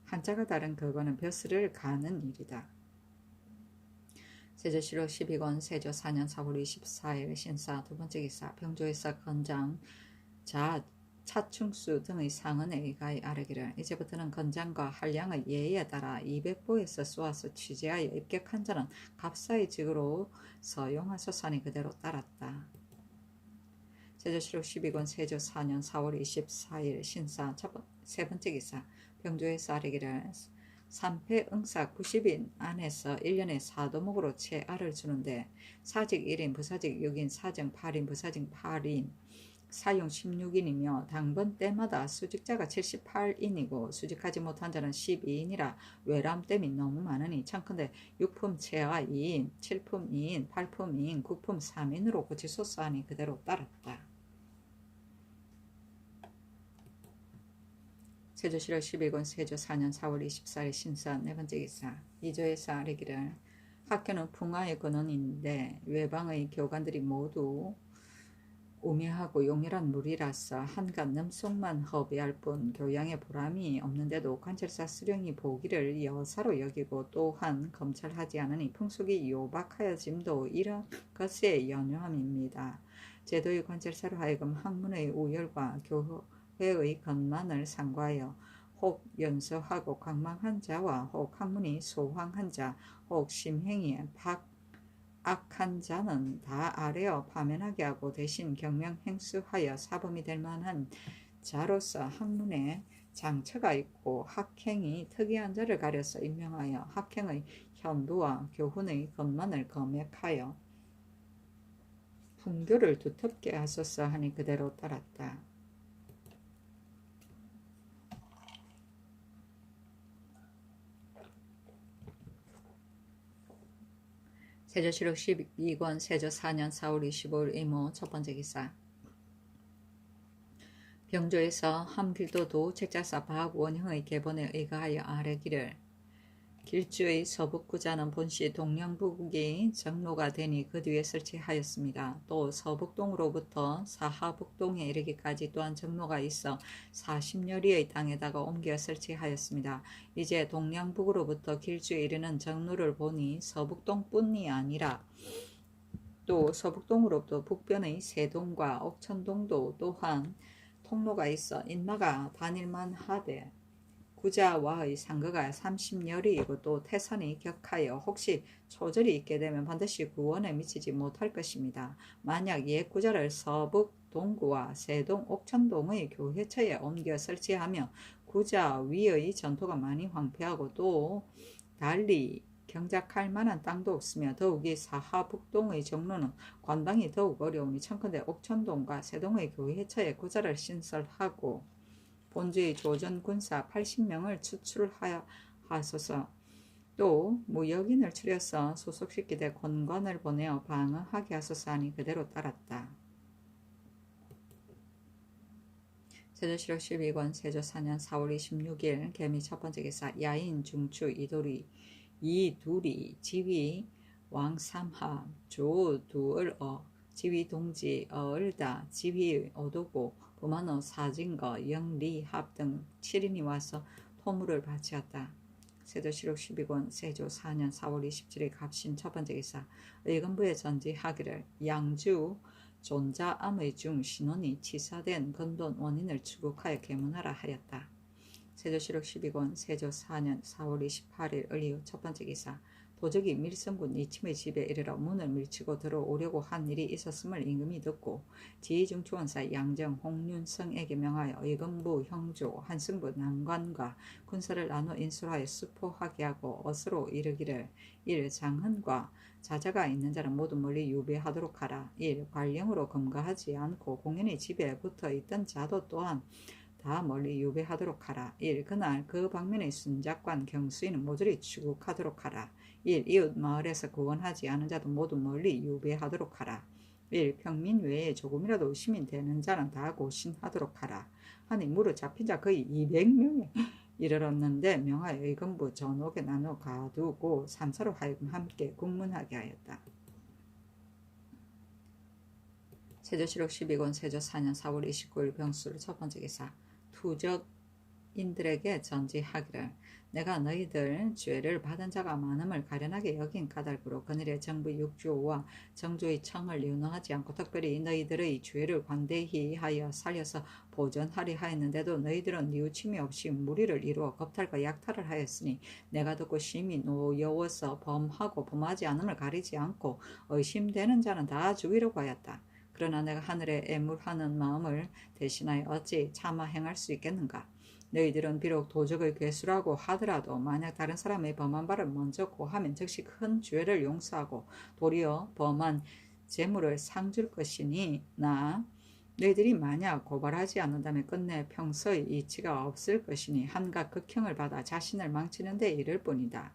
한자가 다른 그관은 벼슬을 가는 일이다. 세조실록 12권 세조 4년 4월 24일 신사 두번째 기사 병조에서 건장 차충수 등의 상언에 의가히 아뢰기를 이제부터는 건장과 한량의 예에 따라 200보에서 쏘아서 취재하여 입격한 자는 갑사의 직으로 서용하소서니 그대로 따랐다. 세조실록 12권 세조 4년 4월 24일 신사 세 번째 기사 병조에서 아뢰기를 3패 응사 90인 안에서 1년에 사도목으로 채알을 주는데 사직 1인 부사직 6인 사정 8인 부사직 8인 사용 16인이며 당번 때마다 수직자가 78인이고 수직하지 못한 자는 12인이라 외람 땜이 너무 많으니 청컨대 6품 채와 2인 7품 2인 8품 2인 9품 3인으로 고치소서 하니 그대로 따랐다. 세조실록 11권 세조 4년 4월 24일 신사 네 번째 기사 이조에서 아뢰기를 학교는 풍화의 근원인데 외방의 교관들이 모두 우매하고 용혈한 물이라서 한갓 넘속만 허비할 뿐 교양의 보람이 없는데도 관찰사 수령이 보기를 여사로 여기고 또한 검찰하지 않으니 풍속이 요박하여짐도 이런 것의 연유함입니다. 제도의 관찰사로 하여금 학문의 우열과 교회의 건만을 상고하여 혹 연소하고 강망한 자와 혹 학문이 소황한 자, 혹 심행이 악한 자는 다 아뢰어 파면하게 하고 대신 경명행수하여 사범이 될 만한 자로서 학문에 장처가 있고 학행이 특이한 자를 가려서 임명하여 학행의 현부와 교훈의 건만을 검역하여 분교를 두텁게 하소서 하니 그대로 따랐다. 세조실록 12권 세조 4년 4월 25일 이모 첫번째 기사 병조에서 함길도도 책자사 박원형의 계본에 의거하여 아뢰기를 길주의 서북구자는 본시 동량북이 정로가 되니 그 뒤에 설치하였습니다. 또 서북동으로부터 사하북동에 이르기까지 또한 정로가 있어 40여리의 땅에다가 옮겨 설치하였습니다. 이제 동량북으로부터 길주에 이르는 정로를 보니 서북동뿐이 아니라 또 서북동으로부터 북변의 세동과 옥천동도 또한 통로가 있어 인마가 다닐만 하되 구자와의 상거가 30열이고 또 태산이 격하여 혹시 초절이 있게 되면 반드시 구원에 미치지 못할 것입니다. 만약 옛 구자를 서북 동구와 세동 옥천동의 교회처에 옮겨 설치하며 구자 위의 전토가 많이 황폐하고 또 달리 경작할 만한 땅도 없으며 더욱이 사하북동의 정로는 관당이 더욱 어려우니 청컨대 옥천동과 세동의 교회처에 구자를 신설하고 본주의 조전 군사 80명을 추출하소서. 또 무역인을 추려서 소속시키되 권관을 보내어 방어하게 하소서 하니 그대로 따랐다. 세조실록 12권 세조 4년 4월 26일 개미 첫번째 기사 야인 중추 이둘이 지위 왕삼하 조두을어 지위 동지 어을다 지위 오도고 부만어 사진거 영리합 등 7인이 와서 토물을 바치었다. 세조실록 12권 세조 4년 4월 27일 갑신 첫번째 기사 의금부에 전지하기를 양주 존자암의 중 신원이 치사된 근본 원인을 추국하여 계문하라 하였다. 세조실록 12권 세조 4년 4월 28일 을이후 첫번째 기사 도적이 밀성군 이침의 집에 이르러 문을 밀치고 들어오려고 한 일이 있었음을 임금이 듣고 지휘중추원사 양정 홍윤성에게 명하여 의금부 형조 한승부 난관과 군사를 나눠 인술하여 수포하게 하고 어스로 이르기를 1. 장헌과 자자가 있는 자는 모두 멀리 유배하도록 하라. 1. 관령으로 금가하지 않고 공연히 집에 붙어 있던 자도 또한 다 멀리 유배하도록 하라. 1. 그날 그 방면의 순작관 경수인은 모조리 추국하도록 하라. 1. 이웃 마을에서 구원하지 않은 자도 모두 멀리 유배하도록 하라. 1. 평민 외에 조금이라도 의심이 되는 자는 다 고신하도록 하라. 하니 무릇 잡힌 자 거의 200명에 이르렀는데 명하여 의금부 전옥에 나눠 가두고 3사로 하여금 함께 국문하게 하였다. 세조실록 12권 세조 4년 4월 29일 병수를 첫번째 기사 투적인들에게 전지하기를 내가 너희들 죄를 받은 자가 많음을 가련하게 여긴 까닭으로 그늘의 정부 6조와 정조의 청을 윤호하지 않고 특별히 너희들의 죄를 관대히 하여 살려서 보전하리 하였는데도 너희들은 뉘우침이 없이 무리를 이루어 겁탈과 약탈을 하였으니 내가 듣고 심히 노여워서 범하고 범하지 않음을 가리지 않고 의심되는 자는 다 죽이려고 하였다. 그러나 내가 하늘에 애물하는 마음을 대신하여 어찌 차마 행할 수 있겠는가? 너희들은 비록 도적의 괴수라고 하더라도 만약 다른 사람의 범한 바를 먼저 고하면 즉시 큰 죄를 용서하고 도리어 범한 재물을 상줄 것이니 너희들이 만약 고발하지 않는다면 끝내 평서의 이치가 없을 것이니 한갓 극형을 받아 자신을 망치는 데 이를 뿐이다.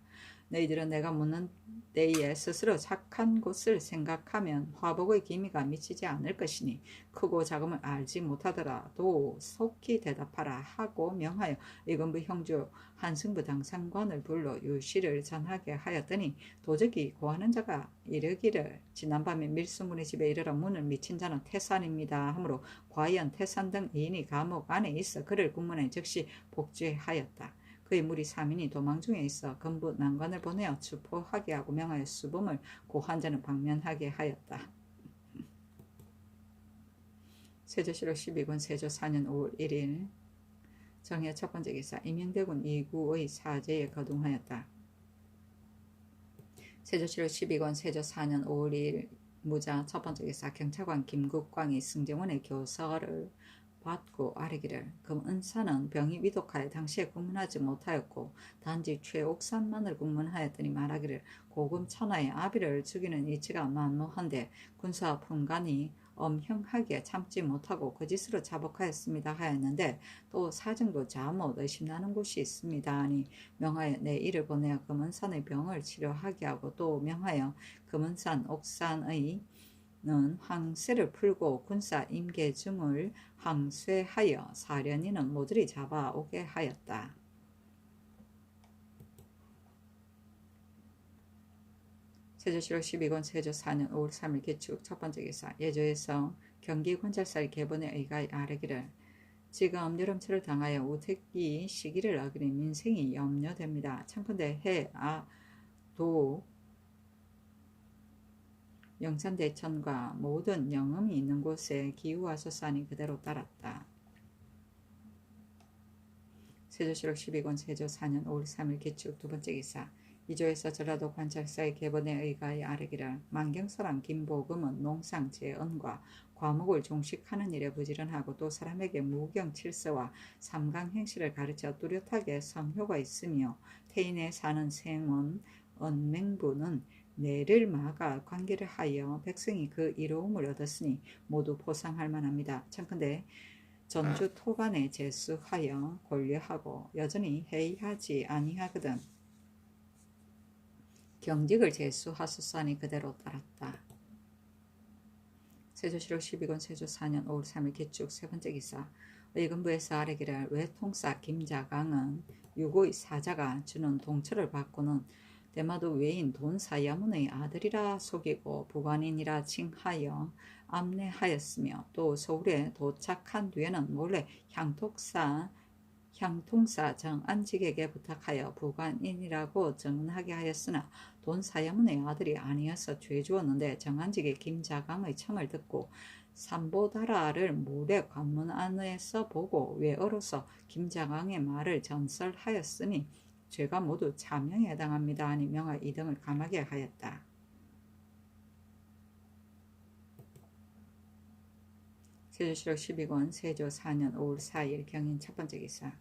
너희들은 내가 묻는 때에 스스로 착한 곳을 생각하면 화복의 기미가 미치지 않을 것이니 크고 작음을 알지 못하더라도 속히 대답하라 하고 명하여 의금부 형조 한승부 당상관을 불러 유시를 전하게 하였더니 도적이 고하는 자가 이르기를 지난밤에 밀수문의 집에 이르러 문을 미친 자는 태산입니다 하므로 과연 태산 등 2인이 감옥 안에 있어 그를 국문에 즉시 복죄하였다. 그의 무리 3인이 도망 중에 있어 금부 난관을 보내어 추포하게 하고 명하여 수범을 고한 자는 방면하게 하였다. 세조실록 12권 세조 4년 5월 1일 정해 첫번째 기사 임영대군 2구의 사제에 거둥하였다. 세조실록 12권 세조 4년 5월 2일 무자 첫번째 기사 경찰관 김국광이 승정원의 교서를 받고 아뢰기를 금은사는 병이 위독하여 당시에 국문하지 못하였고 단지 최옥산만을 국문하였더니 말하기를 고금 천하의 아비를 죽이는 이치가 만무한데 군사 품간이 엄형하게 참지 못하고 거짓으로 자복하였습니다 하였는데 또 사정도 잘못 의심나는 곳이 있습니다 하니 명하여 내 이를 보내어 금은산의 병을 치료하게 하고 또 명하여 금은산 옥산의 는 황쇠를 풀고 군사 임계중을 항쇠하여 사련이는 모조리 잡아오게 하였다. 세조실록 12권 세조 4년 5월 3일 기축 첫번째 기사 예조에서 경기관찰사의 계본에 의가 아뢰기를 지금 여름철을 당하여 우택기 시기를 어기니 민생이 염려됩니다. 청컨대 해, 도, 영산대천과 모든 영음이 있는 곳에 기우하소서 하니 그대로 따랐다. 세조실록 12권 세조 4년 5월 3일 기축 두 번째 기사. 이조에서 전라도 관찰사의 계본에 의가에 아뢰기를 만경사람 김보금은 농상 재언과 과목을 종식하는 일에 부지런하고 또 사람에게 무경칠서와 삼강행시를 가르쳐 뚜렷하게 성효가 있으며 태인에 사는 생원 언맹부는 내를 막아 관계를 하여 백성이 그 이로움을 얻었으니 모두 포상할 만합니다. 청컨대 전주 토반에 제수하여 권려하고 여전히 회의하지 아니하거든 경직을 제수하소서니 그대로 따랐다. 세조실록 12권 세조 4년 5월 3일 기축 세 번째 기사. 의금부에서 아뢰기를 외통사 김자강은 유고의 사자가 주는 동처를 받고는 대마도 외인 돈사야문의 아들이라 속이고 부관인이라 칭하여 암내하였으며 또 서울에 도착한 뒤에는 몰래 향통사 정안직에게 부탁하여 부관인이라고 정하게 하였으나 돈사야문의 아들이 아니어서 죄주었는데 정안직이 김자강의 청을 듣고 삼보다라를 물의 관문 안에서 보고 외어로서 김자강의 말을 전설하였으니 죄가 모두 자명에 해당합니다 하니 명하 2등을 감하게 하였다. 세조실록 12권 세조 4년 5월 4일 경인 첫 번째 기사.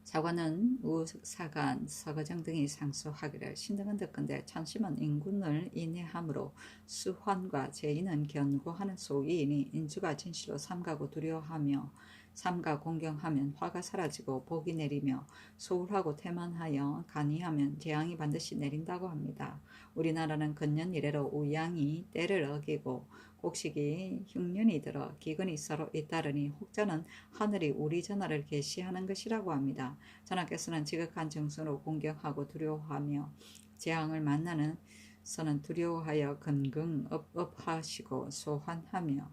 사관은 우사간 서거정 등이 상소하기를 신등은 듣건대 천심은 인군을 인해함으로 수환과 제인은 견고하는 소위이니 인주가 진실로 삼가고 두려워하며 삼가 공경하면 화가 사라지고 복이 내리며 소울하고 태만하여 간이하면 재앙이 반드시 내린다고 합니다. 우리나라는 근년 이래로 우양이 때를 어기고 곡식이 흉년이 들어 기근이 서로 잇따르니 혹자는 하늘이 우리 전하를 계시하는 것이라고 합니다. 전하께서는 지극한 정성으로 공경하고 두려워하며 재앙을 만나는 서는 두려워하여 근긍업업하시고 소환하며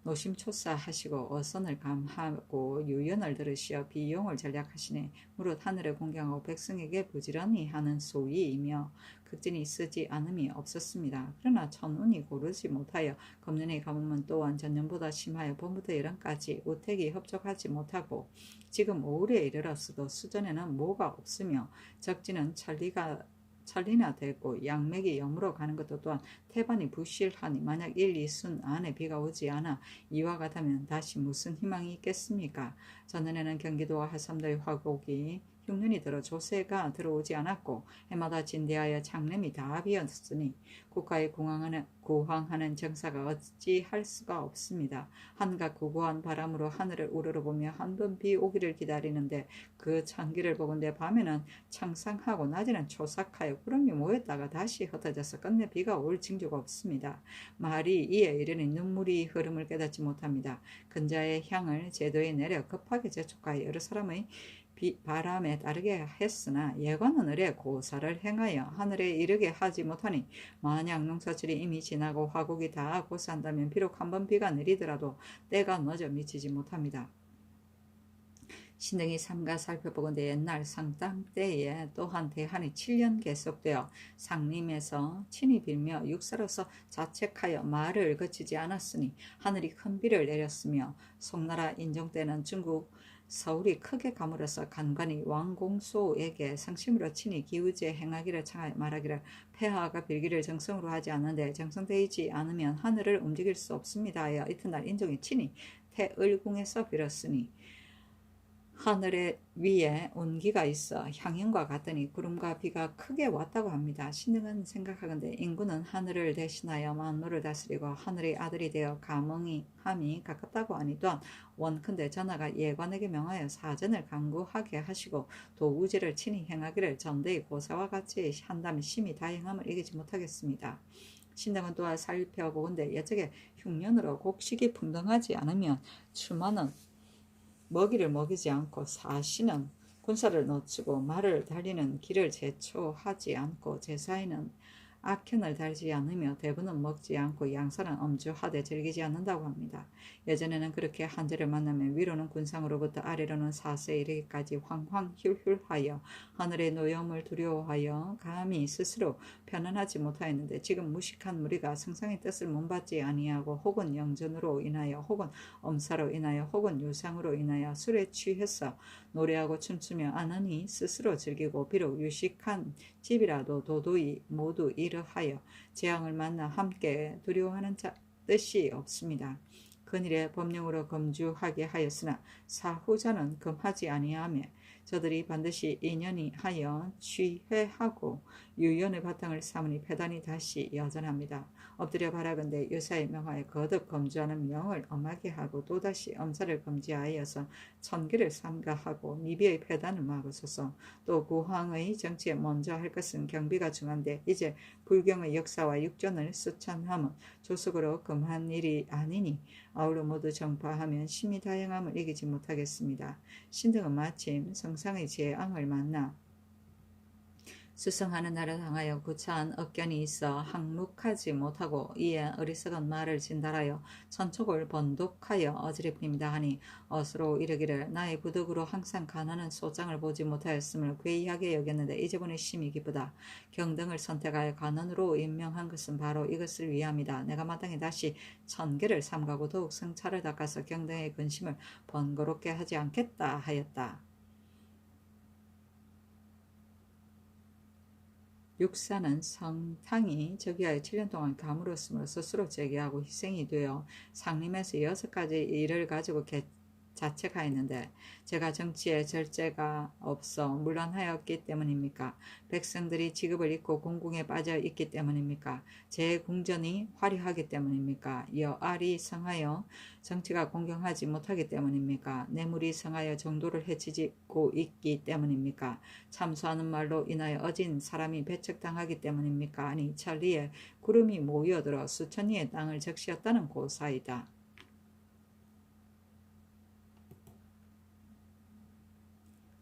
노심초사하시고 어선을 감하고 유연을 들으시어 비용을 전략하시니 무릇 하늘을 공경하고 백성에게 부지런히 하는 소위이며 극진이 쓰지 않음이 없었습니다. 그러나 천운이 고르지 못하여 금년의 가뭄은 또한 전년보다 심하여 봄부터 여름까지 우택이 흡족하지 못하고 지금 5월에 이르렀어도 수전에는 모가 없으며 적지는 천리나 되고 양맥이 여물어 가는 것도 또한 태반이 부실하니 만약 1, 2순 안에 비가 오지 않아 이와 같으면 다시 무슨 희망이 있겠습니까? 전년에는 경기도와 하삼도의 화곡이 흉년이 들어 조세가 들어오지 않았고 해마다 진대하여 장lem이 다 비었으니 국가에 구황하는 정사가 어찌할 수가 없습니다. 한갓 구구한 바람으로 하늘을 우러러보며 한 번 비 오기를 기다리는데 그 chan기를 보건대 밤에는 창상하고 낮에는 초삭하여 구름이 모였다가 다시 흩어져서 끝내 비가 올 징조가 없습니다. 말이 이에 이르니 눈물이 흐름을 깨닫지 못합니다. 근자의 향을 제도에 내려 급하게 재촉하여 여러 사람의 바람에 따르게 했으나 예관은 을에 고사를 행하여 하늘에 이르게 하지 못하니 만약 농사철이 이미 지나고 화곡이 다 고사한다면 비록 한 번 비가 내리더라도 때가 늦어 미치지 못합니다. 신등이 삼가 살펴보건대 옛날 상당 때에 또한 대한이 7년 계속되어 상림에서 친히 빌며 육사로서 자책하여 말을 거치지 않았으니 하늘이 큰 비를 내렸으며 송나라 인종 때는 중국 서울이 크게 가물어서 간관이 왕공소에게 상심으로 친히 기우제 행하기를 청하여 말하기를 폐하가 빌기를 정성으로 하지 않는데 정성되지 않으면 하늘을 움직일 수 없습니다 하여 이튿날 인종이 친히 태을궁에서 빌었으니 하늘의 위에 온기가 있어 향연과 같더니 구름과 비가 크게 왔다고 합니다. 신등은 생각하건대 인구는 하늘을 대신하여 만물을 다스리고 하늘의 아들이 되어 감흥이 함이 가깝다고 하니 또한 원컨대 전하가 예관에게 명하여 사전을 강구하게 하시고 또 우제를 친히 행하기를 전대의 고사와 같이 한다면 심히 다행함을 이기지 못하겠습니다. 신등은 또한 살펴보건대 예적에 흉년으로 곡식이 풍성하지 않으면 추마는 먹이를 먹이지 않고 사시는 군사를 놓치고 말을 달리는 길을 제초하지 않고 제사에는 악현을 달지 않으며 대부는 먹지 않고 양살은 엄주하되 즐기지 않는다고 합니다. 예전에는 그렇게 한절을 만나면 위로는 군상으로부터 아래로는 사세에 이르기까지 황황 훌훌하여 하늘의 노염을 두려워하여 감히 스스로 편안하지 못하였는데 지금 무식한 무리가 승상의 뜻을 문받지 아니하고 혹은 영전으로 인하여 혹은 엄사로 인하여 혹은 유상으로 인하여 술에 취해서 노래하고 춤추며 아느니 스스로 즐기고 비록 유식한 집이라도 도도히 모두 이러하여 재앙을 만나 함께 두려워하는 뜻이 없습니다. 근일에 법령으로 검주하게 하였으나 사후자는 금하지 아니하며 저들이 반드시 인연이 하여 취회하고 유연의 바탕을 삼으니 패단이 다시 여전합니다. 엎드려 바라건대 유사의 명하에 거듭 검주하는 명을 엄하게 하고 또다시 엄사를 금지하여서 천기를 삼가하고 미비의 패단을 막으소서. 또 구황의 정치에 먼저 할 것은 경비가 중한데 이제 불경의 역사와 육전을 수찬함은 조속으로 금한 일이 아니니 아울러 모두 정파하면 심히 다양함을 이기지 못하겠습니다. 신등은 마침 성상의 재앙을 만나 수성하는 날을 향하여 구차한 억견이 있어 항묵하지 못하고 이에 어리석은 말을 진달하여 천촉을 번독하여 어지럽힙니다 하니 어스로 이르기를 나의 부덕으로 항상 가난한 소장을 보지 못하였음을 괴이하게 여겼는데 이제 보니 심히 기쁘다. 경등을 선택하여 간원으로 임명한 것은 바로 이것을 위함이다. 내가 마땅히 다시 천계를 삼가고 더욱 성찰을 닦아서 경등의 근심을 번거롭게 하지 않겠다 하였다. 육사는 성탕이 즉위하여 7년 동안 가물었으므로 스스로 재기하고 희생이 되어 상림에서 6가지 일을 가지고 자책하였는데 제가 정치에 절제가 없어 물러하였기 때문입니까? 백성들이 직업을 잊고 공궁에 빠져 있기 때문입니까? 제 궁전이 화려하기 때문입니까? 여알이 성하여 정치가 공경하지 못하기 때문입니까? 뇌물이 성하여 정도를 해치고 있기 때문입니까? 참수하는 말로 인하여 어진 사람이 배척당하기 때문입니까? 아니 천리에 구름이 모여들어 수천리의 땅을 적시었다는 고사이다.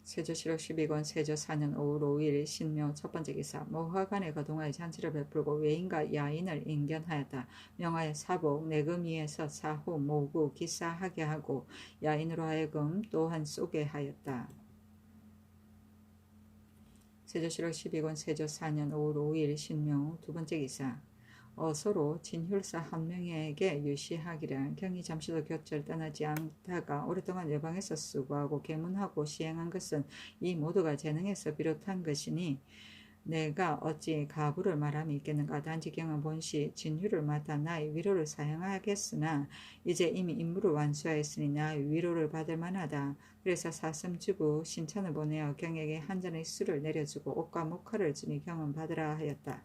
세조실록 12권 세조 4년 5월 5일 신묘 첫번째 기사 모화관에 거동하여 잔치를 베풀고 외인과 야인을 인견하였다. 명하여 사복 내금위에서 사후 모구 기사하게 하고 야인으로 하여금 또한 쏘게 하였다. 세조실록 12권 세조 4년 5월 5일 신묘 두번째 기사 어서로 진율사 한 명에게 유시하기를 경이 잠시도 곁을 떠나지 않다가 오랫동안 여방에서 수고하고 계문하고 시행한 것은 이 모두가 재능에서 비롯한 것이니 내가 어찌 가부를 말함이 있겠는가. 단지 경은 본시 진율을 맡아 나의 위로를 사용하겠으나 이제 이미 임무를 완수하였으니 나의 위로를 받을 만하다. 그래서 사슴주부 신천을 보내어 경에게 한 잔의 술을 내려주고 옷과 목화를 주니 경은 받으라 하였다.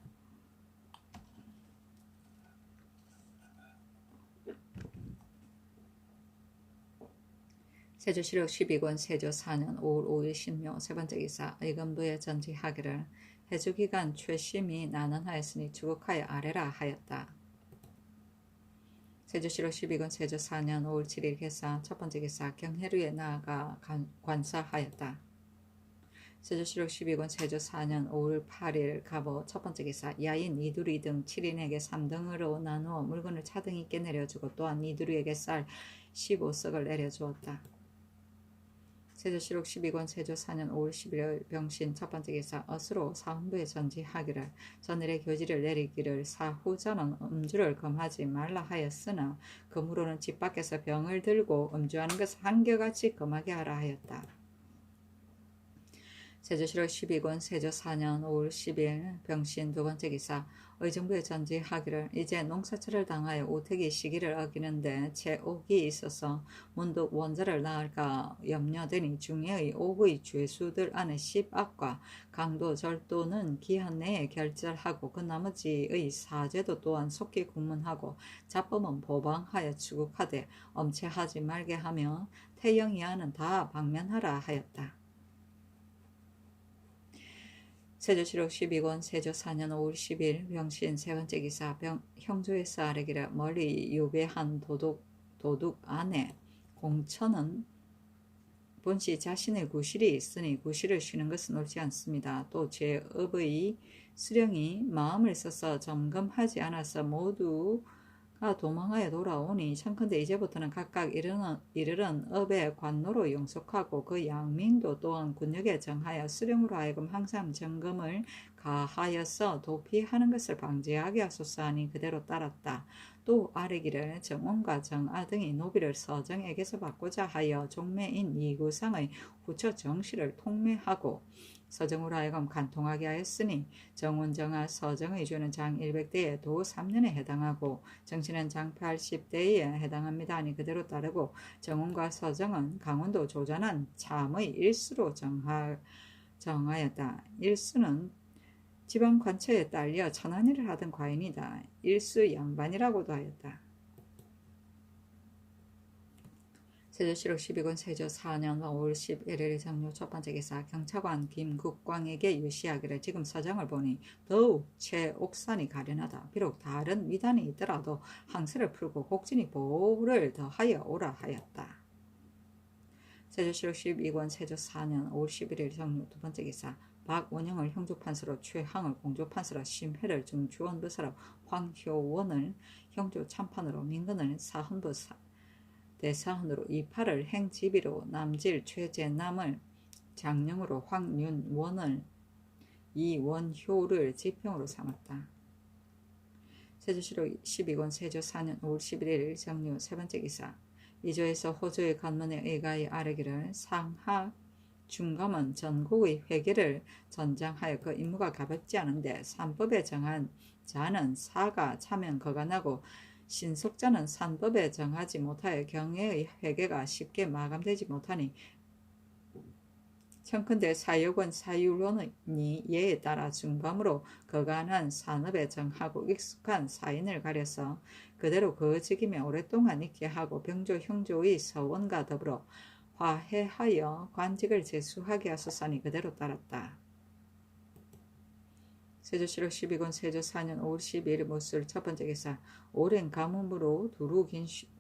세조실록 12권 세조 4년 5월 5일 신묘 세번째 기사 의금부에 전지하기를 해주기간 최심이 난원하였으니 추국하여 아래라 하였다. 세조실록 12권 세조 4년 5월 7일 기사 첫번째 기사 경혜루에 나아가 관사하였다. 세조실록 12권 세조 4년 5월 8일 갑오 첫번째 기사 야인 이두리 등 7인에게 3등으로 나누어 물건을 차등 있게 내려주고 또한 이두리에게 쌀 15석을 내려주었다. 세조실록 12권 세조 4년 5월 11일 병신 첫번째 기사 어스로 사헌부에 전지하기를 전일의 교지를 내리기를 사후자는 음주를 금하지 말라 하였으나 금으로는 집 밖에서 병을 들고 음주하는 것을 한결같이 금하게 하라 하였다. 세조실록 12권 세조 4년 5월 10일 병신 두번째 기사 의정부에 전지하기를 이제 농사철을 당하여 오택이 시기를 어기는데 채옥이 있어서 문득 원자를 낳을까 염려되니 중해의 옥의 죄수들 안에 10악과 강도 절도는 기한 내에 결절하고 그 나머지의 사죄도 또한 속히 국문하고 자범은 보방하여 추국하되 엄체하지 말게 하며 태영이하는 다 방면하라 하였다. 세조실록 12권 세조 4년 5월 10일 병신 세번째 기사 형조에서 아래기를 멀리 유배한 도둑 안에 공천은 본시 자신의 구실이 있으니 구실을 쉬는 것은 옳지 않습니다. 또 죄업의 수령이 마음을 써서 점검하지 않아서 모두가 도망하여 돌아오니 청컨대 이제부터는 각각 이르는 업의 관노로 용속하고 그 양민도 또한 군역에 정하여 수령으로 하여금 항상 점검을 가하여서 도피하는 것을 방지하게 하소서 하니 그대로 따랐다. 또 아뢰기를 정원과 정아 등이 노비를 서정에게서 받고자 하여 종매인 이구상의 후처 정씨를 통매하고 서정으로 하여금 간통하게 하였으니 정원, 정아, 서정의 주는 장 100대에 도 3년에 해당하고 정씨는 장 80대에 해당합니다 하니 그대로 따르고 정원과 서정은 강원도 조잔한 참의 일수로 정하였다. 일수는 지방 관처에 딸려 천안일을 하던 과인이다. 일수 양반이라고도 하였다. 세조실록 12권 세조 4년 5월 11일 정료 첫 번째 기사 경차관 김국광에게 유시하기를 지금 서정을 보니 더욱 최옥산이 가련하다. 비록 다른 위단이 있더라도 항세를 풀고 곡진이 보를 더하여 오라 하였다. 세조실록 12권 세조 4년 5월 11일 정료 두 번째 기사 박원영을 형조판서로 최항을 공조판서로 심회를 중주원부사로 황효원을 형조 참판으로 민근을 사헌부 대사헌으로 이파를 행지비로 남질 최재남을 장령으로 황윤원을 이원효를 지평으로 삼았다. 세조실록 12권 세조 4년 5월 11일 정류 세 번째 기사 이조에서 호조의 관문에 의가히 아뢰기를 상하 중검은 전국의 회계를 전장하여 그 임무가 가볍지 않은데 산법에 정한 자는 사가 차면 거간하고 신속자는 산법에 정하지 못하여 경애의 회계가 쉽게 마감되지 못하니 청컨대 사역원 사율원이 예에 따라 중감으로 거간한 산업에 정하고 익숙한 사인을 가려서 그대로 그 직임에 오랫동안 있게 하고 병조 형조의 서원과 더불어 화해하여 관직을 제수하게 하소서니 그대로 따랐다. 세조실록 12권 세조 4년 5월 12일 모술 첫 번째 기사 오랜 가뭄으로 두루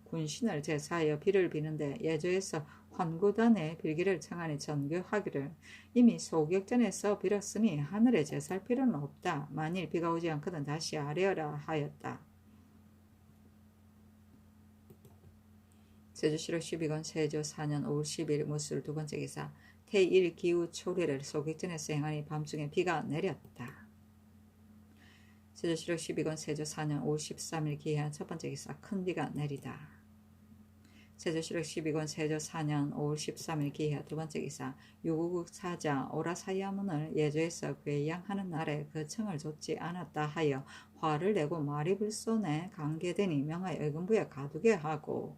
군신을 제사하여 비를 비는데 예조에서 환구단에 빌기를 청하니 전교하기를 이미 소격전에서 빌었으니 하늘에 제사할 필요는 없다. 만일 비가 오지 않거든 다시 아뢰어라 하였다. 세조실록 12권 세조 4년 5월 12일 모술 두 번째 기사 태일 기후 초래를 소격전에서 행하니 밤중에 비가 내렸다. 세조실록 12권 세조 4년 5월 13일 기해한 첫 번째 기사 큰 비가 내리다. 세조실록 12권 세조 4년 5월 13일 기해 두 번째 기사 유구국 사자 오라사야문을 예조에서 괴양하는 날에 그 청을 줬지 않았다 하여 화를 내고 말이 불손에 관계되니 명하여 의금부에 가두게 하고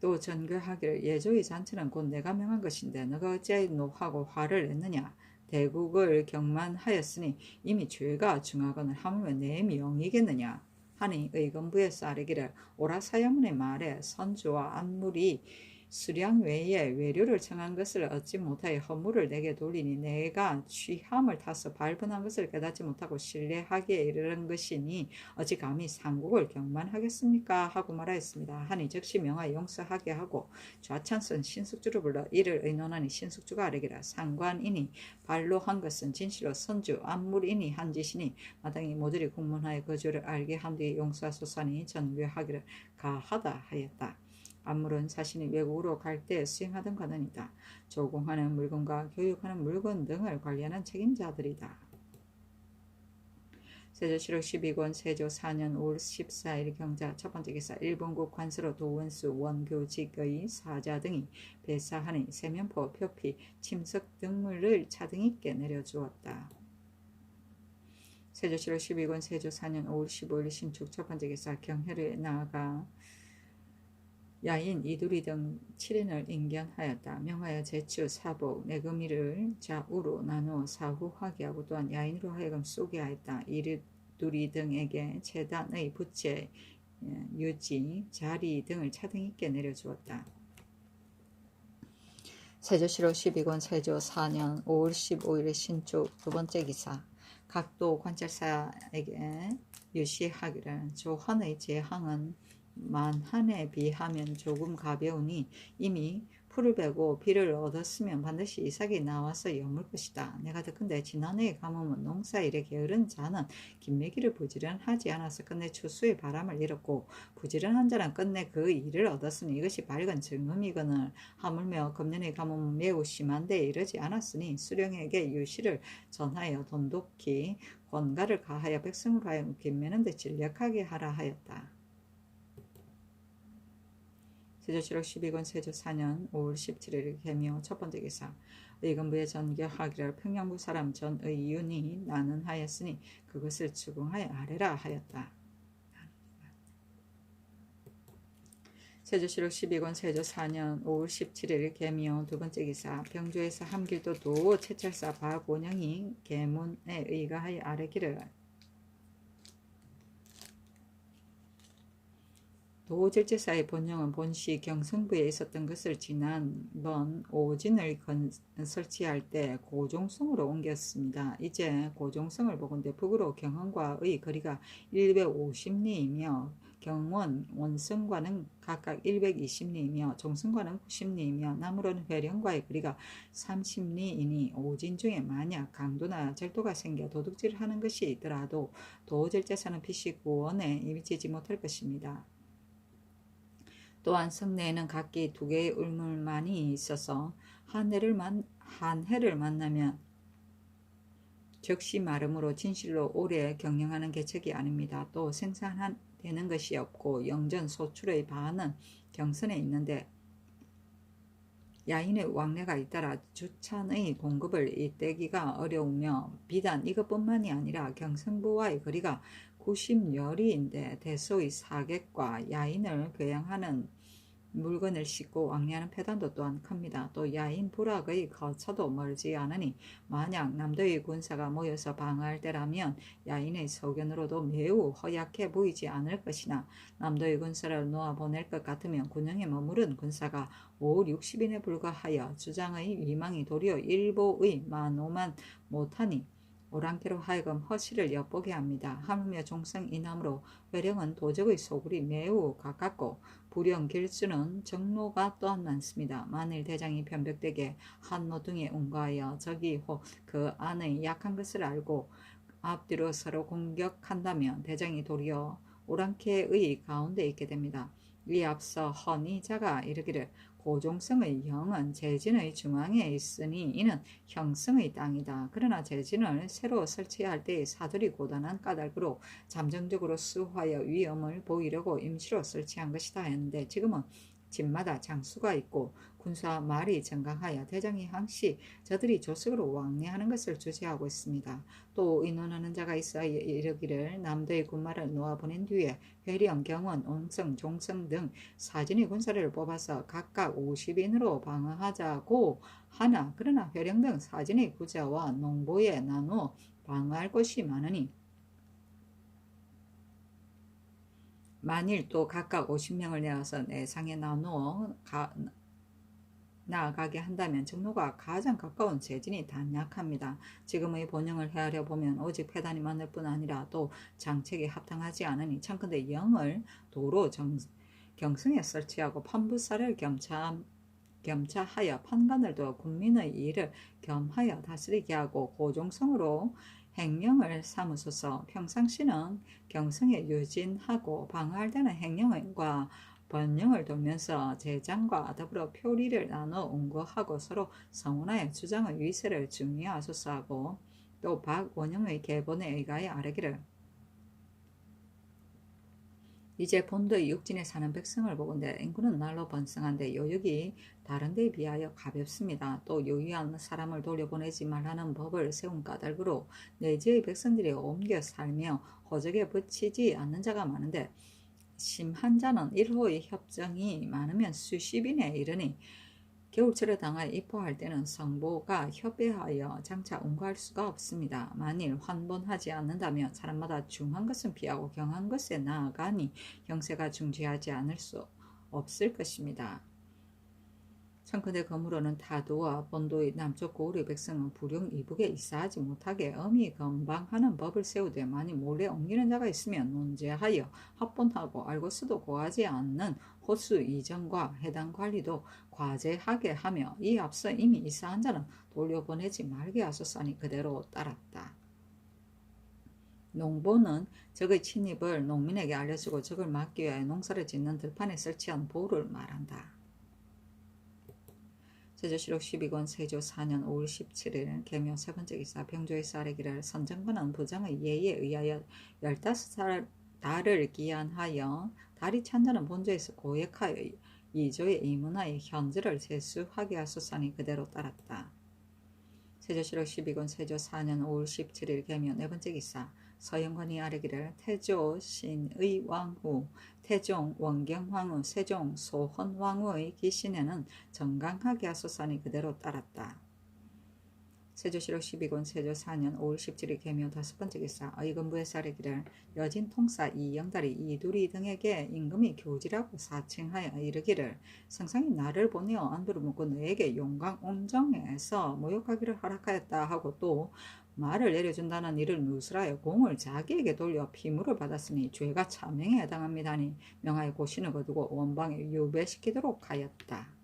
또 전교하기를 예조의 잔치는 곧 내가 명한 것인데 너가 어찌하여 노하고 화를 냈느냐. 대국을 경만하였으니 이미 죄가 중하거늘 하물며 내 명이겠느냐 하니 의금부에서 아뢰기를 오라사야문의 말에 선주와 안물이 수량 외에 외료를 청한 것을 얻지 못하여 허물을 내게 돌리니 내가 취함을 타서 발분한 것을 깨닫지 못하고 신뢰하기에 이르는 것이니 어찌 감히 삼국을 경만하겠습니까 하고 말하였습니다. 하니 즉시 명하여 용서하게 하고 좌찬선 신숙주를 불러 이를 의논하니 신숙주가 아뢰기라 상관이니 발로 한 것은 진실로 선주 안물이니 한 짓이니 마땅히 모조리 국문하여 그 죄를 알게 한 뒤에 용서하소서니 전교하기를 가하다 하였다. 안물은 자신이 외국으로 갈 때 수행하던 관원이다. 조공하는 물건과 교육하는 물건 등을 관리하는 책임자들이다. 세조실록 12권 세조 4년 5월 14일 경자 첫 번째 기사 일본국 관서로 도원수 원교직의 사자 등이 배사하니 세면포, 표피, 침석 등물을 차등있게 내려주었다. 세조실록 12권 세조 4년 5월 15일 신축 첫 번째 기사 경혈에 나아가 야인 이두리 등 7인을 인견하였다. 명하여 제추, 사복, 내금이를 좌우로 나누어 사후하게 하고 또한 야인으로 하여금 쏘게 하였다. 이두리 등에게 재단의 부채, 유지, 자리 등을 차등있게 내려주었다. 세조실록 12권 세조 4년 5월 15일 신축 두 번째 기사 각도 관찰사에게 유시하기를 조헌의 제항은 만한에 비하면 조금 가벼우니 이미 풀을 베고 비를 얻었으면 반드시 이삭이 나와서 여물 것이다. 내가 듣건대 지난해의 가뭄은 농사일에 게으른 자는 김매기를 부지런하지 않아서 끝내 추수의 바람을 잃었고 부지런한 자는 끝내 그 일을 얻었으니 이것이 밝은 증언이거늘 하물며 금년의 가뭄은 매우 심한데 이르지 않았으니 수령에게 유시를 전하여 돈독히 권가를 가하여 백성으로 하여금 김매는데 진력하게 하라 하였다. 세조실록 12권 세조 4년 5월 17일 개묘 첫 번째 기사. 의금부에 전교하기를 평양부 사람 전의윤이 나는 하였으니 그것을 추궁하여 아래라 하였다. 세조실록 12권 세조 4년 5월 17일 개묘 두 번째 기사. 병조에서 함길도 도 채찰사 박원영이 계문에 의가하여 아래기를 도질제사의 본령은 본시 경성부에 있었던 것을 지난번 오진을 설치할 때 고종성으로 옮겼습니다. 이제 고종성을 보건대 북으로 경원과의 거리가 150리이며 경원 원성과는 각각 120리이며 종성과는 90리이며 남으로는 회령과의 거리가 30리이니 오진 중에 만약 강도나 절도가 생겨 도둑질을 하는 것이 있더라도 도질제사는 필시 구원에 미치지 못할 것입니다. 또한 성내에는 각기 2개의 울물만이 있어서 한 해를 만나면 적시 마름으로 진실로 오래 경영하는 계책이 아닙니다. 또 생산되는 것이 없고 영전 소출의 반은 경선에 있는데 야인의 왕래가 잇따라 주찬의 공급을 잇대기가 어려우며 비단 이것뿐만이 아니라 경성부와의 거리가 90여리인데 대소의 사객과 야인을 교양하는 물건을 싣고 왕래하는 폐단도 또한 큽니다. 또 야인 부락의 거처도 멀지 않으니 만약 남도의 군사가 모여서 방어할 때라면 야인의 소견으로도 매우 허약해 보이지 않을 것이나 남도의 군사를 놓아보낼 것 같으면 군영에 머무른 군사가 5, 60인에 불과하여 주장의 위망이 도리어 일보의 만오만 못하니 오랑캐로 하여금 허시를 엿보게 합니다. 하물며 종성 이남으로 회령은 도적의 소굴이 매우 가깝고 불영 길수는 정로가 또한 많습니다. 만일 대장이 변벽되게 한 노등에 운거하여 적이 혹 그 안의 약한 것을 알고 앞뒤로 서로 공격한다면 대장이 도리어 오랑캐의 가운데 있게 됩니다. 이 앞서 헌의자가 이르기를 고종성의 영은 제진의 중앙에 있으니 이는 형성의 땅이다. 그러나 제진을 새로 설치할 때의 사들이 고단한 까닭으로 잠정적으로 수하여 위험을 보이려고 임시로 설치한 것이다 했는데 지금은 집마다 장수가 있고 군수와 말이 정강하여 대장이 항시 저들이 조석으로 왕래하는 것을 주재하고 있습니다. 또 의논하는 자가 있어 이르기를 남도의 군마를 놓아보낸 뒤에 회령, 경원, 온성, 종성 등 사진의 군사를 뽑아서 각각 50인으로 방어하자고 하나 그러나 회령 등 사진의 구자와 농보에 나누어 방어할 곳이 많으니 만일 또 각각 50명을 내어서 내상에 나누어 나아가게 한다면 정로가 가장 가까운 제진이 단약합니다. 지금의 본영을 헤아려 보면 오직 폐단이 많을 뿐 아니라 또 장책이 합당하지 않으니 청컨대 영을 도로 경성에 설치하고 판부사를 겸차하여 판관을 두어 국민의 일을 겸하여 다스리게 하고 고종성으로 행령을 삼으소서. 평상시는 경성에 유진하고 방어할 때는 행령과 번영을 돌면서 제장과 더불어 표리를 나눠 운거하고 서로 성원하여 주장의 위세를 중요하소서 하고 또 박원영의 계본에 의가해 아뢰기를 이제 본도의 육진에 사는 백성을 보건대 인구는 날로 번성한데 요역이 다른 데에 비하여 가볍습니다. 또 유의한 사람을 돌려보내지 말라는 법을 세운 까닭으로 내지의 백성들이 옮겨 살며 호적에 붙이지 않는 자가 많은데 심한 자는 1호의 협정이 많으면 수십인에 이르니 겨울철에 당하여 입포할 때는 성보가 협배하여 장차 운거할 수가 없습니다. 만일 환본하지 않는다면 사람마다 중한 것은 피하고 경한 것에 나아가니 형세가 중지하지 않을 수 없을 것입니다. 청컨대 검으로는 타도와 본도의 남쪽 고을의 백성은 불용 이북에 입사하지 못하게 엄히 건방하는 법을 세우되 만일 몰래 옮기는 자가 있으면 논제하여 합본하고 알고서도 고하지 않는 호수 이전과 해당 관리도 과제하게 하며 이 앞서 이미 입사한 자는 돌려보내지 말게 하소서니 그대로 따랐다. 농보는 적의 침입을 농민에게 알려주고 적을 막기 위하여 농사를 짓는 들판에 설치한 보를 말한다. 세조실록 12권 세조 4년 5월 17일 계묘 세 번째 기사 병조의 쌀이기를 선정관은 부정의 예에 의하여 15달을 기한하여 달이 찬자는 본조에서 고액하여 이조의 이문화의 현지를 제수하게 하소서니 그대로 따랐다. 세조실록 12권 세조 4년 5월 17일 계묘 네 번째 기사 서영관이 아뢰기를 태조 신의 왕후, 태종 원경왕후, 세종 소헌왕후의 기신에는 정강하게 하소서니 그대로 따랐다. 세조실록 12권 세조 4년 5월 17일 계묘 다섯 번째 기사 의금부에서 아뢰기를 여진 통사 이영달이 이두리 등에게 임금이 교지라고 사칭하여 이르기를 성상이 나를 보내어 안부를 묻고 너에게 용강 온정에서 모욕하기를 허락하였다 하고 또 말을 내려준다는 이를 누설하여 공을 자기에게 돌려 피물을 받았으니 죄가 차명에 해당합니다니 명하여 고신을 거두고 원방에 유배시키도록 하였다.